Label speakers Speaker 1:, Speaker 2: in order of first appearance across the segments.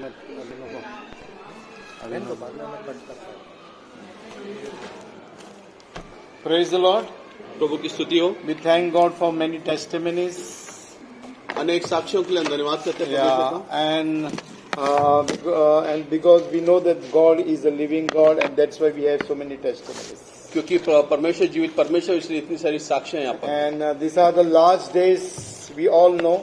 Speaker 1: मत अभी नको अभी नको बाद में मैं कट करता हूँ. Praise the Lord.
Speaker 2: प्रभु की स्तुति हो.
Speaker 1: We thank God for many testimonies.
Speaker 2: अनेक साक्ष्यों के लिए हम धन्यवाद करते हैं
Speaker 1: Yeah,
Speaker 2: परमेश्वर का.
Speaker 1: and because we know that God is a living God, and that's why we have so many testimonies.
Speaker 2: क्योंकि परमेश्वर जीवित परमेश्वर, इसलिए इतनी सारी साक्ष्य हैं यहाँ पर.
Speaker 1: And these are the last days. We all know.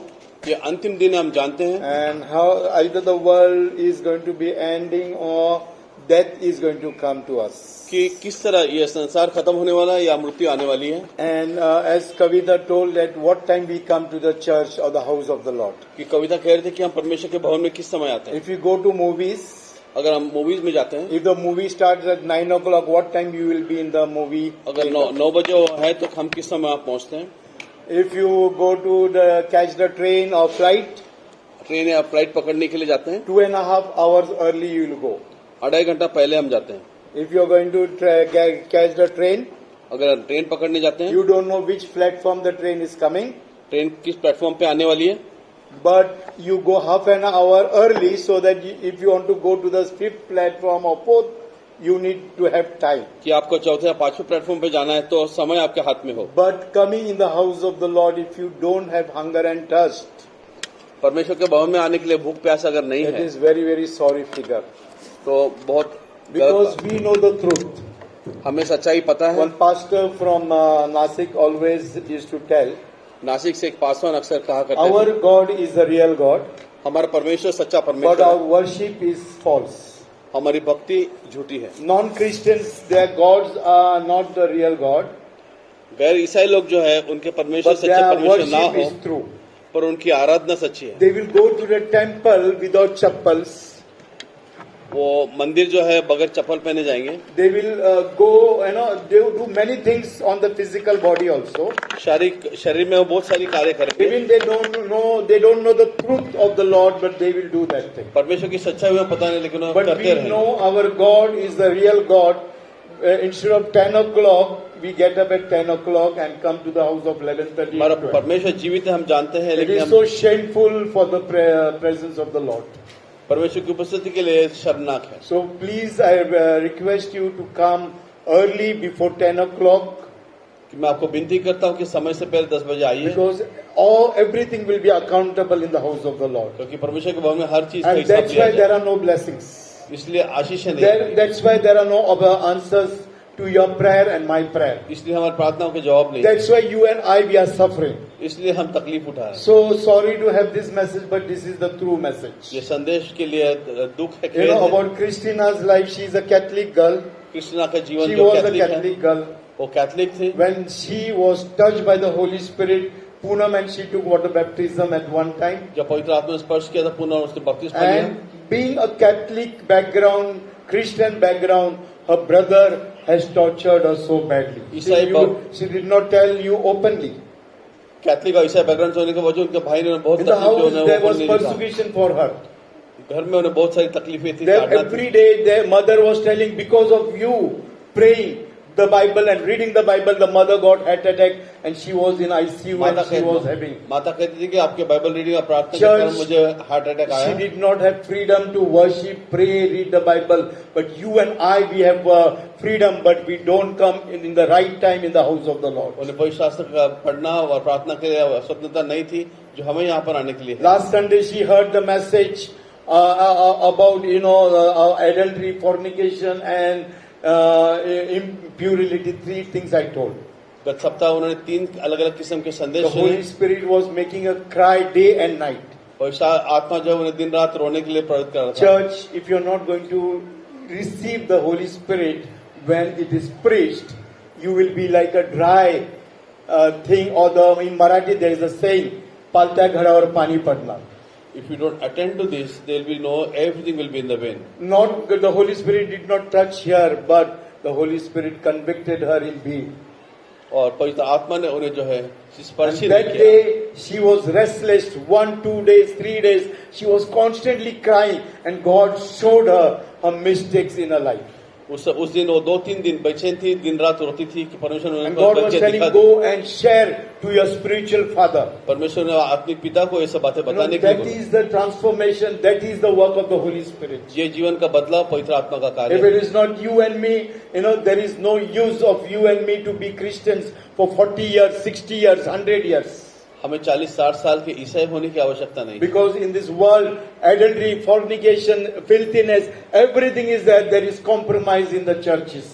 Speaker 2: ये अंतिम दिन हम जानते हैं.
Speaker 1: And how either the world is going to be ending or death is going to come to us.
Speaker 2: कि किस तरह ये संसार खत्म होने वाला है या मृत्यु आने वाली है.
Speaker 1: And as Kavita told that what time we come to the church or the house of the Lord.
Speaker 2: कि कविता कह रहे थे कि हम परमेश्वर के भवन में किस समय आते हैं.
Speaker 1: If you go to movies,
Speaker 2: अगर हम मूवीज में जाते हैं,
Speaker 1: if the movie starts at 9 o'clock, what time you will be in the movie?
Speaker 2: अगर 9 बजे है तो हम किस समय आप पहुंचते हैं.
Speaker 1: If you go to the catch the train or flight,
Speaker 2: train या फ्लाइट पकड़ने के लिए जाते हैं,
Speaker 1: 2.5 hours early you will go.
Speaker 2: 2.5 घंटा पहले हम जाते हैं.
Speaker 1: If you are going to catch the train,
Speaker 2: अगर ट्रेन पकड़ने जाते हैं,
Speaker 1: you don't know which platform the train is coming.
Speaker 2: Train किस प्लेटफॉर्म पे आने वाली है,
Speaker 1: But you go half an hour early so that if you want to go to the 5th platform or 4th, you need to have time.
Speaker 2: कि आपको चौथे या 5वें प्लेटफॉर्म पे जाना है तो समय आपके हाथ में हो.
Speaker 1: But coming in the house of the Lord, if you don't have hunger and thirst,
Speaker 2: परमेश्वर के भवन में आने के लिए भूख प्यास अगर नहीं
Speaker 1: it
Speaker 2: है
Speaker 1: is very, very sorry figure.
Speaker 2: तो बहुत
Speaker 1: Because we know the truth.
Speaker 2: हमें सच्चाई पता है.
Speaker 1: One pastor from Nasik always used to tell,
Speaker 2: Nashik से एक पासवान अक्सर कहा करते
Speaker 1: our
Speaker 2: थे,
Speaker 1: God is the real God,
Speaker 2: हमारा परमेश्वर सच्चा
Speaker 1: but
Speaker 2: परमेश्वर
Speaker 1: our
Speaker 2: है,
Speaker 1: worship is false.
Speaker 2: हमारी भक्ति झूठी है.
Speaker 1: Non-Christians, their gods are not the real God,
Speaker 2: गैर ईसाई लोग जो है उनके परमेश्वर
Speaker 1: but
Speaker 2: सच्चे
Speaker 1: their
Speaker 2: परमेश्वर ना
Speaker 1: worship
Speaker 2: हो,
Speaker 1: is true.
Speaker 2: पर उनकी आराधना सच्ची है.
Speaker 1: They will go to the temple without chappals.
Speaker 2: वो मंदिर जो है बगैर चप्पल पहने जाएंगे.
Speaker 1: They will go, they will do many things on the physical body also.
Speaker 2: शरीर में वो बहुत सारी कार्य करेंगे.
Speaker 1: Even they don't know the truth of the Lord, but they will do that thing.
Speaker 2: परमेश्वर की सच्चाई हमें पता नहीं, लेकिन वो
Speaker 1: But
Speaker 2: करते
Speaker 1: we
Speaker 2: रहेंगे.
Speaker 1: know our God is the real God. Instead of 10 o'clock, we get up at 10 o'clock and come to the house of 11:30.
Speaker 2: हमारा परमेश्वर जीवित है, हम जानते हैं,
Speaker 1: It
Speaker 2: लेकिन
Speaker 1: is
Speaker 2: हम
Speaker 1: so shameful for the presence of the Lord.
Speaker 2: परमेश्वर की उपस्थिति के लिए शर्मनाक है.
Speaker 1: So please, I request you to come early before 10 o'clock.
Speaker 2: कि मैं आपको विनती करता हूँ कि समय से पहले 10 बजे आइए,
Speaker 1: Because everything will be accountable in the house of the Lord.
Speaker 2: क्योंकि परमेश्वर के भवन में हर चीज का
Speaker 1: And
Speaker 2: हिसाब
Speaker 1: that's
Speaker 2: लिया
Speaker 1: why there
Speaker 2: जाए.
Speaker 1: are no blessings.
Speaker 2: इसलिए आशीष नहीं है.
Speaker 1: That's why there are no answers to your prayer and my prayer.
Speaker 2: इसलिए हमारी प्रार्थनाओं के जवाब नहीं.
Speaker 1: That's why you and I, we are suffering.
Speaker 2: इसलिए हम तकलीफ उठा रहे हैं.
Speaker 1: So sorry to have this message, but this is the true message.
Speaker 2: ये संदेश के लिए दुख है.
Speaker 1: You know about Christina's life. She is a Catholic girl.
Speaker 2: Krishna का जीवन
Speaker 1: She
Speaker 2: जो
Speaker 1: was a
Speaker 2: कैथलिक है,
Speaker 1: Catholic girl.
Speaker 2: वो कैथलिक थी.
Speaker 1: When she was touched by the Holy Spirit, Poonam, and she took water baptism at one time.
Speaker 2: जब पवित्र आत्मा ने स्पर्श किया था पुनः उसने बपतिस्मा लिया.
Speaker 1: And being a Catholic background, Christian background, her brother has tortured her so badly. She did not tell you openly.
Speaker 2: Catholic और ईसाई बैकग्राउंड से होने के वजह उनके भाई ने बहुत
Speaker 1: In the
Speaker 2: तकलीफ जो
Speaker 1: house,
Speaker 2: है
Speaker 1: there
Speaker 2: वो
Speaker 1: was
Speaker 2: नहीं लिखा.
Speaker 1: persecution for her.
Speaker 2: घर में उन्हें बहुत सारी तकलीफें थी.
Speaker 1: There,
Speaker 2: ताड़ना थी.
Speaker 1: every day, their mother was telling, because of you praying the Bible and reading the Bible, the mother got heart attack and she was in ICU and she was having.
Speaker 2: माता कहती थी कि आपके Bible reading और प्रार्थना के
Speaker 1: Church,
Speaker 2: कारण मुझे हार्ट अटैक
Speaker 1: She
Speaker 2: आया.
Speaker 1: did not have freedom to worship, pray, read the Bible. But you and I, we have freedom, but we don't come in the right time in the house of the Lord.
Speaker 2: उन्हें पवित्र शास्त्र पढ़ना और प्रार्थना के लिए स्वतंत्रता नहीं थी जो हमें यहाँ पर आने के लिए है.
Speaker 1: Last Sunday, she heard the message about adultery, fornication, and impurity. 3 things I told.
Speaker 2: गत सप्ताह उन्होंने 3 अलग अलग किस्म के
Speaker 1: The
Speaker 2: संदेश
Speaker 1: Holy
Speaker 2: सुने.
Speaker 1: Spirit was making her cry day and night.
Speaker 2: पवित्र आत्मा जो है उन्हें दिन रात रोने के लिए प्रेरित कर रहा था.
Speaker 1: Church, if you're not going to receive the Holy Spirit when it is preached, you will be like a dry thing. Or in Marathi there is a saying, "Paltya ghadavar pani padna."
Speaker 2: If you don't attend to this, there will be everything will be in the wind.
Speaker 1: Not the Holy Spirit did not touch her, but the Holy Spirit convicted her in being.
Speaker 2: और पवित्र आत्मा ने उन्हें जो है स्पर्श ही नहीं
Speaker 1: That
Speaker 2: किया.
Speaker 1: day she was restless. 1, 2 days, 3 days. She was constantly crying, and God showed her mistakes in her life.
Speaker 2: उस दिन वो 2-3 दिन बेचैन थी, दिन रात रोती थी कि परमेश्वर ने
Speaker 1: And
Speaker 2: उनको
Speaker 1: God was
Speaker 2: करके
Speaker 1: telling,
Speaker 2: दिखा दे।
Speaker 1: go and share to your spiritual father.
Speaker 2: परमेश्वर ने अपने पिता को ये सब बातें
Speaker 1: You know,
Speaker 2: बताने के
Speaker 1: that
Speaker 2: लिए
Speaker 1: is the transformation, that is the work of the Holy Spirit.
Speaker 2: बोला। ये जीवन का बदलाव पवित्र आत्मा का कार्य
Speaker 1: If
Speaker 2: है।
Speaker 1: it is not you and me, there is no use of you and me to be Christians for 40 years, 60 years, 100 years.
Speaker 2: हमें 40-60 साल के ईसाई होने की आवश्यकता नहीं।
Speaker 1: Because in this world, adultery, fornication, filthiness, everything is there. There is compromise in the churches.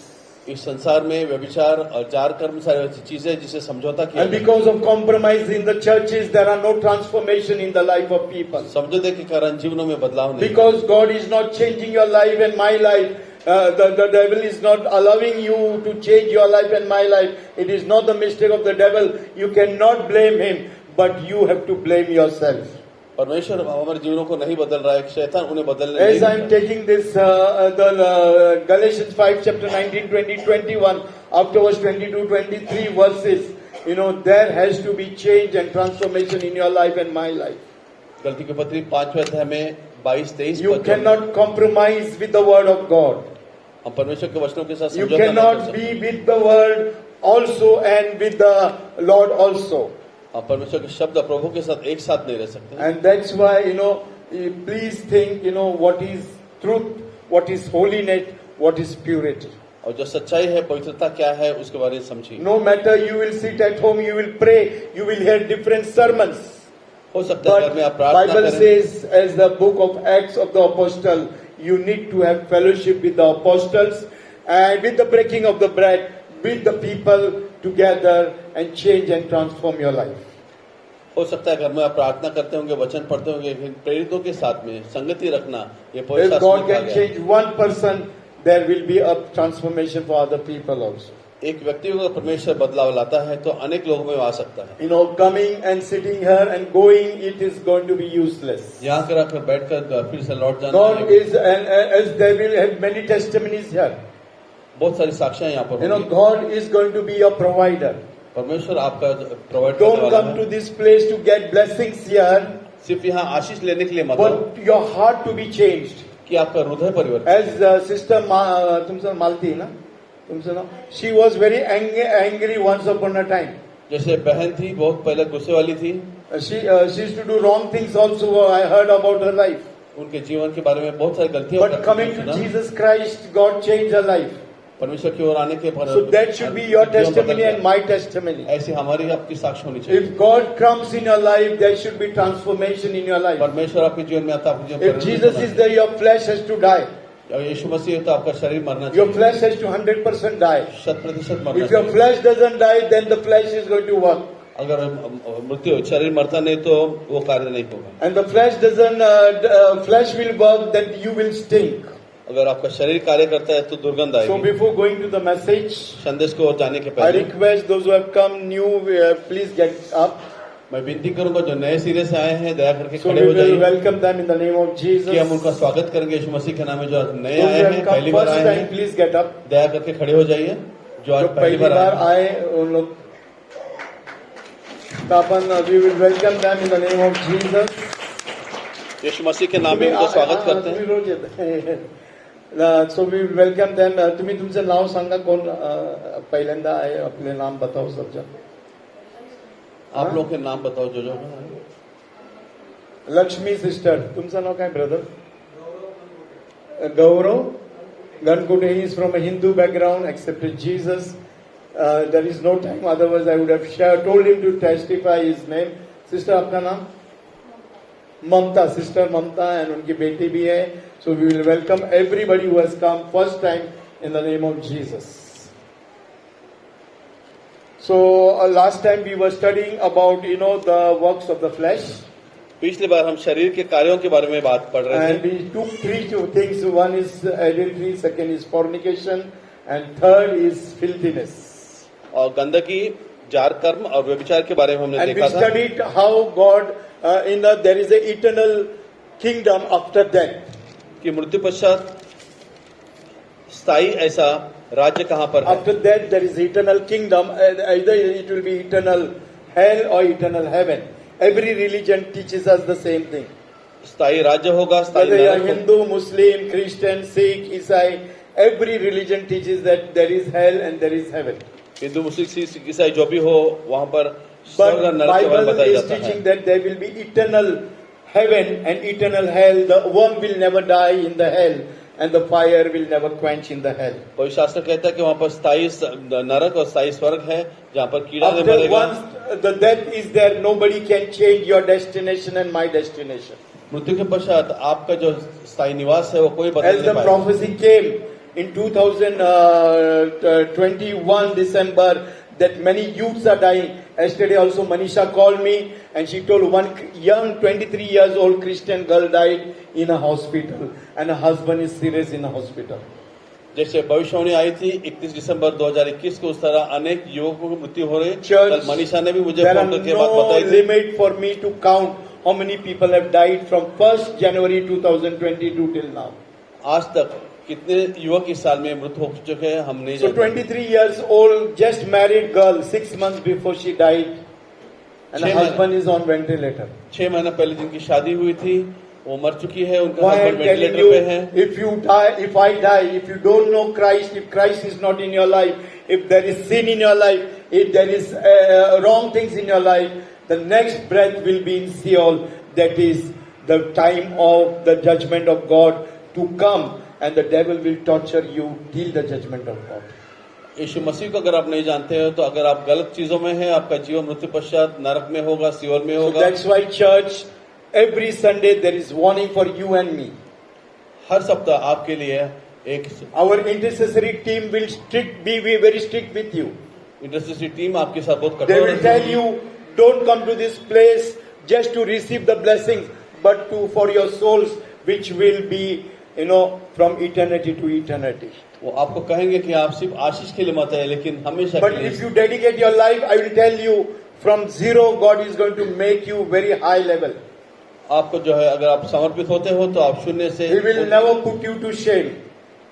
Speaker 2: इस संसार में व्यभिचार और जार कर्म सारी ऐसी चीजें जिसे समझौता किया
Speaker 1: And
Speaker 2: जाता है।
Speaker 1: because of compromise in the churches, there are no transformation in the life of people.
Speaker 2: समझौते के कारण जीवनों में बदलाव नहीं।
Speaker 1: Because God is not changing your life and my life. The devil is not allowing you to change your life and my life. It is not the mistake of the devil. You cannot blame him, but you have to blame yourself.
Speaker 2: परमेश्वर हमारे जीवनों को नहीं बदल रहा है, शैतान उन्हें बदलने नहीं
Speaker 1: As I am
Speaker 2: देता।
Speaker 1: taking this, the Galatians 5, chapter 19, 20, 21, afterwards 22, 23 verses, there has to be change and transformation in your life and my life.
Speaker 2: गलती की पत्री 5वें अध्याय में 22-23
Speaker 1: You cannot compromise with the word of God.
Speaker 2: हम परमेश्वर के वचनों के साथ
Speaker 1: You
Speaker 2: समझौता नहीं कर
Speaker 1: cannot
Speaker 2: सकते।
Speaker 1: be with the word also and with the Lord also.
Speaker 2: हम परमेश्वर के शब्द और प्रभु के साथ एक साथ नहीं रह सकते।
Speaker 1: And that's why, please think, what is truth, what is holiness, what is purity.
Speaker 2: और जो सच्चाई है, पवित्रता क्या है, उसके बारे में समझिए।
Speaker 1: No matter you will sit at home, you will pray, you will hear different sermons.
Speaker 2: हो सकता है घर में आप
Speaker 1: But
Speaker 2: प्रार्थना
Speaker 1: Bible
Speaker 2: करें।
Speaker 1: says, as the book of Acts of the Apostle, you need to have fellowship with the apostles and with the breaking of the bread, with the people together and change and transform your life.
Speaker 2: हो सकता है घर में आप प्रार्थना करते होंगे, वचन पढ़ते होंगे, लेकिन प्रेरितों के साथ में संगति रखना ये पवित्र
Speaker 1: If
Speaker 2: शास्त्र
Speaker 1: God
Speaker 2: में कहा
Speaker 1: can
Speaker 2: गया है।
Speaker 1: change one person, there will be a transformation for other people also.
Speaker 2: एक व्यक्ति को परमेश्वर बदलाव लाता है तो अनेक लोगों में आ सकता है।
Speaker 1: Coming and sitting here and going, it is going to be useless.
Speaker 2: यहाँ कर आकर बैठकर फिर से लौट जाना
Speaker 1: God is, and as there will have many testimonies here.
Speaker 2: बहुत सारी साक्ष्यां यहाँ पर होंगी।
Speaker 1: God is going to be your provider.
Speaker 2: परमेश्वर आपका प्रोवाइड करने
Speaker 1: Don't
Speaker 2: वाला
Speaker 1: come to
Speaker 2: है।
Speaker 1: this place to get blessings here,
Speaker 2: सिर्फ यहाँ आशीष लेने के लिए मत आओ
Speaker 1: but your heart to be changed.
Speaker 2: कि आपका हृदय परिवर्तन।
Speaker 1: As Sister तुमसे मालती ना, तुमसे ना, she was very angry once upon a time.
Speaker 2: जैसे बहन थी, बहुत पहले गुस्से वाली थी।
Speaker 1: She used to do wrong things also. I heard about her life.
Speaker 2: उनके जीवन के बारे में बहुत सारी गलतियां
Speaker 1: But coming to Jesus Christ, God changed her life.
Speaker 2: परमेश्वर की ओर आने के बाद
Speaker 1: So that should be your testimony and my testimony.
Speaker 2: ऐसी हमारी आपकी साक्ष्य होनी चाहिए।
Speaker 1: If God comes in your life, there should be transformation in your life.
Speaker 2: परमेश्वर आपके जीवन में आता है, आपके जीवन
Speaker 1: If Jesus is there, your flesh has to die.
Speaker 2: और यीशु मसीह है तो आपका शरीर मरना
Speaker 1: Your
Speaker 2: चाहिए।
Speaker 1: flesh has to 100% die.
Speaker 2: 100% मरना
Speaker 1: If your
Speaker 2: चाहिए।
Speaker 1: flesh doesn't die, then the flesh is going to work.
Speaker 2: अगर मृत्यु शरीर मरता नहीं तो वो कार्य नहीं होगा।
Speaker 1: And the flesh flesh will work, then you will stink.
Speaker 2: अगर आपका शरीर कार्य करता है तो दुर्गंध
Speaker 1: So
Speaker 2: आएगी।
Speaker 1: before going to the message,
Speaker 2: संदेश को जाने के
Speaker 1: I
Speaker 2: पहले
Speaker 1: request those who have come new, please get up.
Speaker 2: मैं विनती करूंगा जो नए सिरे से आए हैं दया करके
Speaker 1: So
Speaker 2: खड़े
Speaker 1: we
Speaker 2: हो
Speaker 1: will
Speaker 2: जाइए
Speaker 1: welcome them in the name of Jesus.
Speaker 2: कि हम
Speaker 1: Those
Speaker 2: उनका स्वागत करेंगे यीशु मसीह के नाम में। जो नए
Speaker 1: who
Speaker 2: आए
Speaker 1: have
Speaker 2: हैं,
Speaker 1: come
Speaker 2: पहली बार
Speaker 1: first
Speaker 2: आए
Speaker 1: time,
Speaker 2: हैं,
Speaker 1: please get up.
Speaker 2: दया करके खड़े हो जाइए। जो आज
Speaker 1: जो
Speaker 2: पहली
Speaker 1: पहली
Speaker 2: बार
Speaker 1: बार
Speaker 2: आए हैं,
Speaker 1: आए उन लोग तो अपन we will welcome them in the name of Jesus.
Speaker 2: यीशु मसीह के नाम में उनका स्वागत करते हैं।
Speaker 1: तुम्ही रोज येत. So we will welcome them. तुम्ही तुमचं नाव सांगा कोण पहिल्यांदा आहे आपले नाम बताओ सब जण.
Speaker 2: आप लोग के नाम बताओ जो जो
Speaker 1: लक्ष्मी सिस्टर तुमचं नाव काय brother? Gaurav Gankude. He is from a Hindu background, accepted Jesus. There is no time, otherwise I would have told him to testify his name. Sister, आपका नाम? Mamta, Sister Mamta, and उनकी बेटी भी है. So we will welcome everybody who has come first time in the name of Jesus. So last time we were studying about the works of the flesh.
Speaker 2: पिछली बार हम शरीर के कार्यों के बारे में बात पढ़ रहे
Speaker 1: And
Speaker 2: थे।
Speaker 1: we took three things. One is adultery, second is fornication, and third is filthiness.
Speaker 2: और गंदगी, जार कर्म और व्यभिचार के बारे में हमने
Speaker 1: And we
Speaker 2: देखा था
Speaker 1: studied how God, there is a eternal kingdom after death.
Speaker 2: कि मृत्यु पश्चात स्थायी ऐसा राज्य कहाँ पर है।
Speaker 1: After that, there is eternal kingdom. Either it will be eternal hell or eternal heaven. Every religion teaches us the same thing.
Speaker 2: स्थायी राज्य होगा, स्थायी
Speaker 1: Whether you are
Speaker 2: नरक होगा।
Speaker 1: Hindu, Muslim, Christian, Sikh, Isai, Every religion teaches that there is hell and there is heaven.
Speaker 2: Hindu मुस्लिम सिख ईसाई जो भी हो वहाँ पर
Speaker 1: But
Speaker 2: स्वर्ग और नरक के बारे में
Speaker 1: Bible
Speaker 2: बताया
Speaker 1: is
Speaker 2: जाता है.
Speaker 1: teaching that there will be eternal heaven and eternal hell. The worm will never die in the hell and the fire will never quench in the hell.
Speaker 2: पवित्र शास्त्र कहता है कि वहाँ पर स्थायी नरक और स्थायी स्वर्ग है जहाँ पर कीड़ा नहीं
Speaker 1: After
Speaker 2: मरेगा.
Speaker 1: once the death is there, nobody can change your destination and my destination.
Speaker 2: मृत्यु के पश्चात आपका जो स्थायी निवास है वो कोई बदल
Speaker 1: As
Speaker 2: नहीं
Speaker 1: the
Speaker 2: पाएगा.
Speaker 1: prophecy came in 2021 December, that many youths are dying. Yesterday also Manisha called me and she told one young 23 years old Christian girl died in a hospital and her husband is serious in a hospital.
Speaker 2: जैसे भविष्यवाणी आई थी 31 दिसंबर 2021 को, उस तरह अनेक युवकों की मृत्यु हो रही.
Speaker 1: Church,
Speaker 2: कल मनीषा ने भी मुझे
Speaker 1: there are
Speaker 2: फोन करके बात
Speaker 1: no
Speaker 2: बताई थी.
Speaker 1: limit for me to count how many people have died from 1st January 2022 till now.
Speaker 2: आज तक कितने युवक इस साल में मृत्यु हो चुके हैं हम नहीं
Speaker 1: So
Speaker 2: जानते.
Speaker 1: 23 years old, just married girl, 6 months before she died, and her
Speaker 2: छह
Speaker 1: husband is on ventilator.
Speaker 2: 6 महीना पहले जिनकी शादी हुई थी वो मर चुकी है, उनका
Speaker 1: Why I'm
Speaker 2: husband
Speaker 1: telling
Speaker 2: ventilator
Speaker 1: you,
Speaker 2: पे है.
Speaker 1: if you die, if I die, if you don't know Christ, if Christ is not in your life, if there is sin in your life, if there is wrong things in your life, the next breath will be in Sheol. That is the time of the judgment of God to come, and the devil will torture you till the judgment of God.
Speaker 2: यीशु मसीह को अगर आप नहीं जानते हो तो अगर आप गलत चीजों में हैं, आपका जीवन मृत्यु पश्चात नरक में होगा, सियोल में
Speaker 1: So
Speaker 2: होगा.
Speaker 1: that's why church, every Sunday there is warning for you and me.
Speaker 2: हर सप्ताह आपके लिए एक
Speaker 1: Our intercessory team will be very strict with you.
Speaker 2: Intercessory team आपके साथ बहुत
Speaker 1: They
Speaker 2: कठोर
Speaker 1: will tell
Speaker 2: रहेगी.
Speaker 1: you, don't come to this place just to receive the blessings, but for your souls, which will be, from eternity to eternity.
Speaker 2: वो आपको कहेंगे कि आप सिर्फ आशीष के लिए मत आए, लेकिन हमेशा
Speaker 1: But
Speaker 2: के लिए.
Speaker 1: if you dedicate your life, I will tell you, from zero, God is going to make you very high level.
Speaker 2: आपको जो है अगर आप समर्पित होते हो तो आप शून्य से
Speaker 1: He will never put you to shame.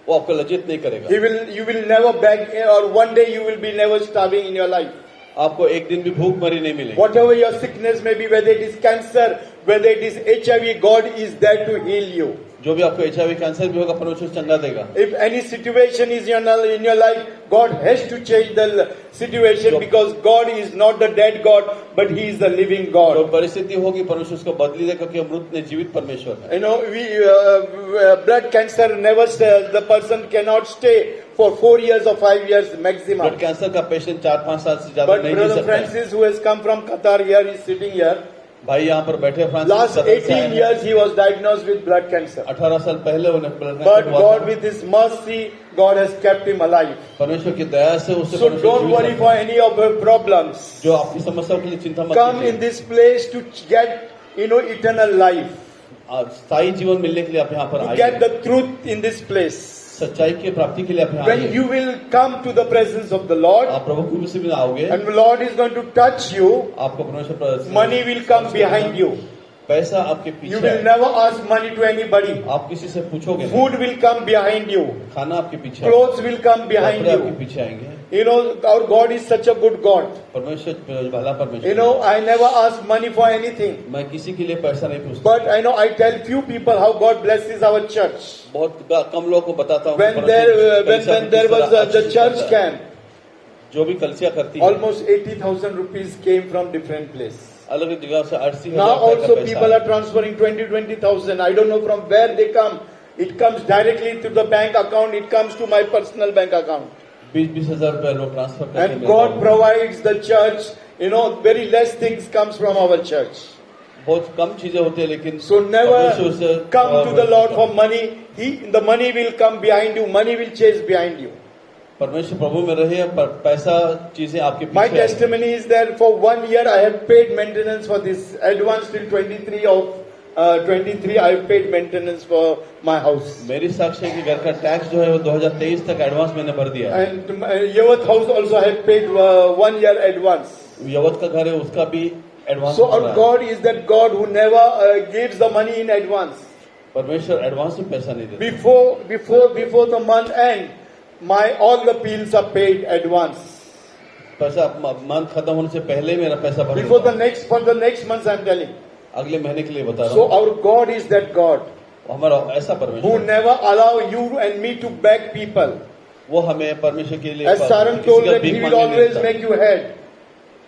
Speaker 2: वो आपको लज्जित नहीं करेगा.
Speaker 1: You will never beg, or one day you will be never starving in your life.
Speaker 2: आपको एक दिन भी भूख मरी नहीं मिलेगी.
Speaker 1: Whatever your sickness may be, whether it is cancer, whether it is HIV, God is there to heal you.
Speaker 2: जो भी आपको HIV कैंसर भी होगा परमेश्वर चंगा देगा.
Speaker 1: If any situation is in your life, God has to change the situation, because God is not the dead God, but He is the living
Speaker 2: जो
Speaker 1: God.
Speaker 2: परिस्थिति होगी परमेश्वर उसको बदली देगा क्योंकि मृत ने जीवित परमेश्वर है.
Speaker 1: Blood cancer never stays. The person cannot stay for 4 years or 5 years maximum.
Speaker 2: Blood cancer का पेशेंट 4-5 साल से ज्यादा
Speaker 1: But
Speaker 2: नहीं जी
Speaker 1: Brother
Speaker 2: सकता है.
Speaker 1: Francis, who has come from Qatar, here is sitting here.
Speaker 2: भाई यहाँ पर बैठे फ्रांस
Speaker 1: Last
Speaker 2: से
Speaker 1: 18 years he was diagnosed with blood cancer.
Speaker 2: 18 साल पहले उन्हें ब्लड
Speaker 1: But
Speaker 2: कैंसर हुआ
Speaker 1: God,
Speaker 2: था.
Speaker 1: with His mercy, God has kept him alive.
Speaker 2: परमेश्वर की दया से उसे
Speaker 1: So
Speaker 2: परमेश्वर
Speaker 1: don't
Speaker 2: जीवित
Speaker 1: worry
Speaker 2: रखा.
Speaker 1: for any of your problems.
Speaker 2: जो आपकी समस्याओं के लिए चिंता मत
Speaker 1: Come in
Speaker 2: कीजिए.
Speaker 1: this place to get, eternal life.
Speaker 2: स्थायी जीवन मिलने के लिए आप यहाँ पर
Speaker 1: To get
Speaker 2: आइए.
Speaker 1: the truth in this place.
Speaker 2: सच्चाई की प्राप्ति के लिए आप यहाँ
Speaker 1: When
Speaker 2: आइए.
Speaker 1: you will come to the presence of the Lord,
Speaker 2: आप प्रभु की कृपा में आओगे.
Speaker 1: and the Lord is going to touch you,
Speaker 2: आपको परमेश्वर
Speaker 1: money will come behind you.
Speaker 2: पैसा आपके
Speaker 1: You
Speaker 2: पीछे
Speaker 1: will
Speaker 2: है.
Speaker 1: never ask money to anybody.
Speaker 2: आप किसी से पूछोगे नहीं.
Speaker 1: Food will come behind you.
Speaker 2: खाना आपके पीछे है.
Speaker 1: Clothes will come behind
Speaker 2: कपड़े आपके
Speaker 1: you.
Speaker 2: पीछे आएंगे.
Speaker 1: Our God is such a good God.
Speaker 2: परमेश्वर भला परमेश्वर.
Speaker 1: I never ask money for anything.
Speaker 2: मैं किसी के लिए पैसा नहीं पूछता.
Speaker 1: But I tell few people how God blesses our church.
Speaker 2: बहुत कम लोगों को बताता हूँ. कि
Speaker 1: When
Speaker 2: परमेश्वर
Speaker 1: there was
Speaker 2: किस तरह
Speaker 1: the
Speaker 2: आशीष
Speaker 1: church
Speaker 2: देता है.
Speaker 1: camp,
Speaker 2: जो भी कलसिया करती है
Speaker 1: almost 80,000 rupees came from different places.
Speaker 2: अलग जगह से 80,000
Speaker 1: Now
Speaker 2: रुपए का
Speaker 1: also
Speaker 2: पैसा
Speaker 1: people
Speaker 2: है.
Speaker 1: are transferring 20,000. I don't know from where they come. It comes directly to the bank account. It comes to my personal bank account.
Speaker 2: 20,000 रुपए लोग transfer करते
Speaker 1: And God provides the church. Very less things comes from our church.
Speaker 2: बहुत कम चीजें होती है लेकिन
Speaker 1: So never
Speaker 2: परमेश्वर से
Speaker 1: come to the Lord for money. The money will come behind you. Money will chase behind you.
Speaker 2: परमेश्वर प्रभु में रहे पर पैसा चीजें आपके
Speaker 1: My
Speaker 2: पीछे है.
Speaker 1: testimony is that for 1 year I have paid maintenance for this advance till 23 of 23. I have paid maintenance for my house.
Speaker 2: मेरी साक्ष्य है कि घर का टैक्स जो है वो 2023 तक एडवांस मैंने भर दिया है.
Speaker 1: And Yavat house also I have paid 1 year advance.
Speaker 2: Yavat का घर है उसका भी एडवांस
Speaker 1: So
Speaker 2: भरा
Speaker 1: our
Speaker 2: है.
Speaker 1: God is that God who never gives the money in advance.
Speaker 2: परमेश्वर एडवांस में पैसा नहीं देता.
Speaker 1: Before the month end, all the bills are paid advance.
Speaker 2: पैसा मंथ खत्म होने से पहले मेरा पैसा भर
Speaker 1: For
Speaker 2: देता
Speaker 1: the next month I am telling.
Speaker 2: हूं. अगले महीने के लिए बता रहा
Speaker 1: So
Speaker 2: हूँ.
Speaker 1: our God is that God.
Speaker 2: हमारा ऐसा
Speaker 1: who
Speaker 2: परमेश्वर,
Speaker 1: never allow you and me to beg people.
Speaker 2: वो हमें परमेश्वर के लिए
Speaker 1: As Sarang
Speaker 2: किसी
Speaker 1: told
Speaker 2: का
Speaker 1: that he
Speaker 2: भीख
Speaker 1: will
Speaker 2: मांगने नहीं
Speaker 1: always
Speaker 2: देता।
Speaker 1: make you head.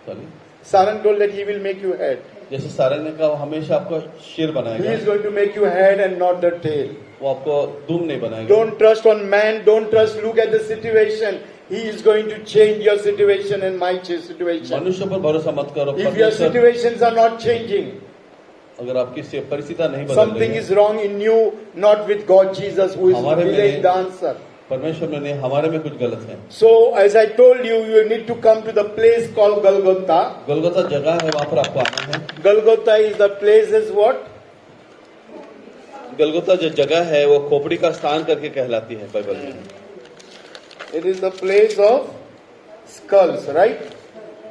Speaker 2: Sorry।
Speaker 1: Sarang told that he will make you head.
Speaker 2: जैसे सारंग ने कहा वो हमेशा आपको शेर
Speaker 1: He
Speaker 2: बनाएगा,
Speaker 1: is going to make you head and not the tail.
Speaker 2: वो आपको दुम नहीं बनाएगा।
Speaker 1: Don't trust on man. Don't trust. Look at the situation. He is going to change your situation and my situation.
Speaker 2: मनुष्य पर भरोसा मत करो,
Speaker 1: If your
Speaker 2: परमेश्वर,
Speaker 1: situations are not changing,
Speaker 2: अगर आपकी परिस्थितियां नहीं बदल
Speaker 1: something
Speaker 2: रही
Speaker 1: is
Speaker 2: है,
Speaker 1: wrong in you, not with God Jesus, who is
Speaker 2: हमारे में
Speaker 1: revealing
Speaker 2: नहीं।
Speaker 1: the answer.
Speaker 2: परमेश्वर में नहीं, हमारे में कुछ गलत है।
Speaker 1: So, as I told you, you need to come to the place called Golgotha.
Speaker 2: Golgotha जगह है, वहां पर आपको आना है।
Speaker 1: Golgotha is the place is what?
Speaker 2: गलगोता जो जगह है वो खोपड़ी का स्थान करके कहलाती है बाइबल में।
Speaker 1: It is the place of skulls, right?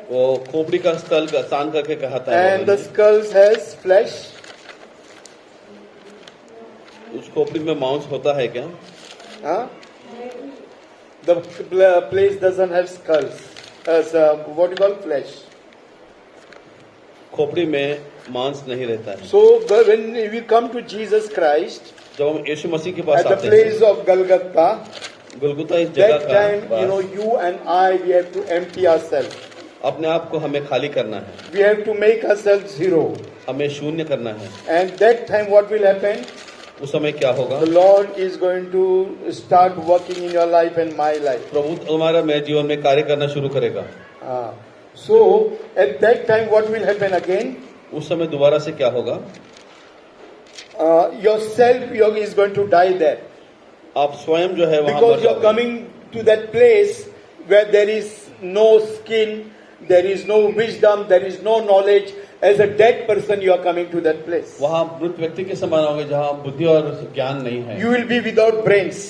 Speaker 2: वो खोपड़ी का स्थल का स्थान करके कहता है
Speaker 1: And the
Speaker 2: बाइबल में।
Speaker 1: skulls has flesh.
Speaker 2: उस खोपड़ी में मांस होता है क्या?
Speaker 1: Huh? The place doesn't have skulls. As what you call flesh.
Speaker 2: खोपड़ी में मांस नहीं रहता है।
Speaker 1: So when we come to Jesus Christ
Speaker 2: जब हम यीशु मसीह के पास
Speaker 1: at the
Speaker 2: आते हैं,
Speaker 1: place of Golgotha,
Speaker 2: गुलगुता इस जगह
Speaker 1: that time
Speaker 2: का
Speaker 1: you and I we have to empty ourselves.
Speaker 2: अपने आप को हमें खाली करना है,
Speaker 1: We have to make ourselves zero.
Speaker 2: हमें शून्य करना है।
Speaker 1: And that time what will happen?
Speaker 2: उस समय क्या होगा?
Speaker 1: The Lord is going to start working in your life and my life.
Speaker 2: प्रभु तुम्हारा मेरे जीवन में कार्य करना शुरू करेगा।
Speaker 1: So at that time what will happen again?
Speaker 2: उस समय दोबारा से क्या होगा?
Speaker 1: Yourself is going to die there.
Speaker 2: आप स्वयं जो है वहां मर
Speaker 1: Because you are
Speaker 2: जाओगे।
Speaker 1: coming to that place where there is no skin, there is no wisdom, there is no knowledge. As a dead person you are coming to that place.
Speaker 2: वहां मृत व्यक्ति के समान होगे जहां बुद्धि और ज्ञान नहीं है।
Speaker 1: You will be without brains.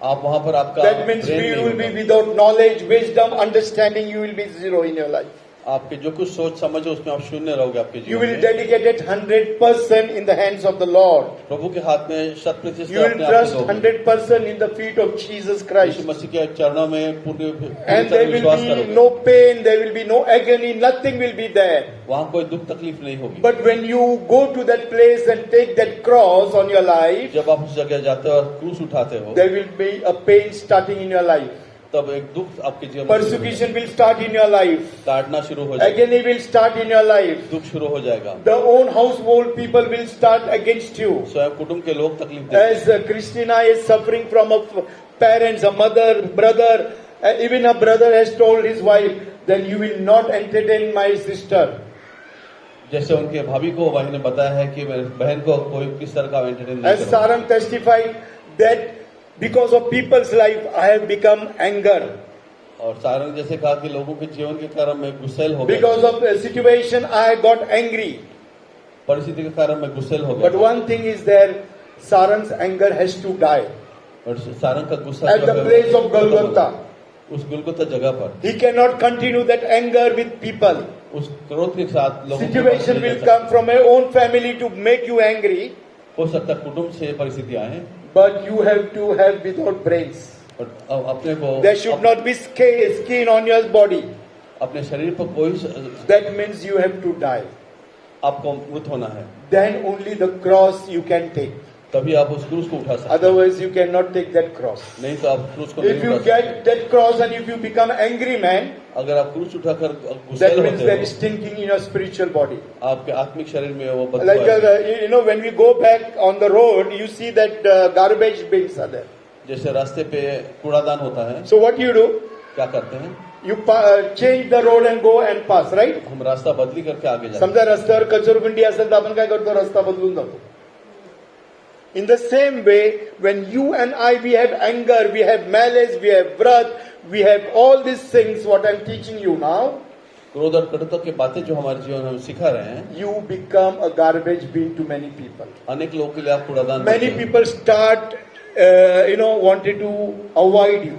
Speaker 2: आप वहां पर आपका
Speaker 1: That means
Speaker 2: brain
Speaker 1: you
Speaker 2: नहीं
Speaker 1: will be
Speaker 2: होगा।
Speaker 1: without knowledge, wisdom, understanding. You will be zero in your life.
Speaker 2: आपके जो कुछ सोच समझ है उसमें आप शून्य रहोगे आपके
Speaker 1: You
Speaker 2: जीवन
Speaker 1: will
Speaker 2: में।
Speaker 1: dedicate it 100% in the hands of the Lord.
Speaker 2: प्रभु के हाथ में 100%
Speaker 1: You will
Speaker 2: अपने आप
Speaker 1: trust
Speaker 2: को दोगे।
Speaker 1: 100% in the feet of Jesus Christ.
Speaker 2: यीशु मसीह के चरणों में पूरी
Speaker 1: And there
Speaker 2: तरह
Speaker 1: will
Speaker 2: विश्वास
Speaker 1: be
Speaker 2: करोगे।
Speaker 1: no pain, there will be no agony, nothing will be there.
Speaker 2: वहां कोई दुख तकलीफ नहीं होगी।
Speaker 1: But when you go to that place and take that cross on your life,
Speaker 2: जब आप उस जगह जाते हो और क्रूस उठाते हो,
Speaker 1: there will be a pain starting in your life.
Speaker 2: तब एक दुख आपके जीवन में शुरू हो
Speaker 1: Persecution will start in your life.
Speaker 2: जाएगा। काटना शुरू हो जाएगा,
Speaker 1: Agony will start in your life.
Speaker 2: दुख शुरू हो जाएगा।
Speaker 1: The own household people will start against you.
Speaker 2: स्वयं कुटुंब के लोग तकलीफ देंगे।
Speaker 1: As Christina is suffering from a parents, a mother, brother, even a brother has told his wife, then you will not entertain my sister.
Speaker 2: जैसे उनके भाभी को भाई ने बताया है कि मेरे बहन को कोई किस तरह का एंटरटेन नहीं
Speaker 1: As
Speaker 2: करूंगा।
Speaker 1: Sarang testified that because of people's life, I have become anger.
Speaker 2: और सारंग जैसे कहा कि लोगों के जीवन के कारण मैं गुस्सैल हो गया,
Speaker 1: Because of the situation, I got angry.
Speaker 2: परिस्थिति के कारण मैं गुस्सैल हो
Speaker 1: But
Speaker 2: गया।
Speaker 1: one thing is there, Sarang's anger has to die.
Speaker 2: और सारंग का गुस्सा
Speaker 1: At
Speaker 2: जो
Speaker 1: the
Speaker 2: है,
Speaker 1: place of
Speaker 2: खत्म हो गया।
Speaker 1: Golgotha.
Speaker 2: उस गुलगुता जगह पर
Speaker 1: He cannot continue that anger with people.
Speaker 2: उस क्रोध के साथ लोगों के पास
Speaker 1: Situation
Speaker 2: नहीं
Speaker 1: will
Speaker 2: जा सकता।
Speaker 1: come from your own family to make you angry,
Speaker 2: हो सकता है कुटुंब से परिस्थितियां आए,
Speaker 1: but you have to have without brains.
Speaker 2: और अपने को
Speaker 1: There should not be skin on your body.
Speaker 2: अपने शरीर पर कोई
Speaker 1: That means you have to die.
Speaker 2: आपको मृत होना है,
Speaker 1: Then only the cross you can take.
Speaker 2: तभी आप उस क्रूस को उठा सकते हैं।
Speaker 1: Otherwise you cannot take that cross.
Speaker 2: नहीं तो आप क्रूस को
Speaker 1: If
Speaker 2: नहीं
Speaker 1: you
Speaker 2: उठा सकते।
Speaker 1: get that cross and if you become angry man,
Speaker 2: अगर आप क्रूस उठाकर
Speaker 1: that
Speaker 2: गुस्सैल
Speaker 1: means there is
Speaker 2: होते
Speaker 1: stinking in your spiritual body.
Speaker 2: हो, आपके आत्मिक शरीर में वो बदबू
Speaker 1: Like
Speaker 2: आएगी।
Speaker 1: when we go back on the road, you see that garbage bins are there.
Speaker 2: जैसे रास्ते पे कूड़ादान होता है,
Speaker 1: So what you do?
Speaker 2: क्या करते हैं?
Speaker 1: You change the road and go and pass, right?
Speaker 2: हम रास्ता बदली करके आगे जाते हैं।
Speaker 1: समजा रस्त्यावर कचरगुंडी असेल तर आपण काय करतो, रस्ता बदलून जातो. In the same way, when you and I, we have anger, we have malice, we have wrath, we have all these things, what I'm teaching you now,
Speaker 2: क्रोध और कटुता की बातें जो हमारे जीवन में हम सिखा रहे हैं,
Speaker 1: you become a garbage bin to many people.
Speaker 2: अनेक लोगों के लिए आप कूड़ादान
Speaker 1: Many
Speaker 2: बनते हैं।
Speaker 1: people start, wanted to avoid you.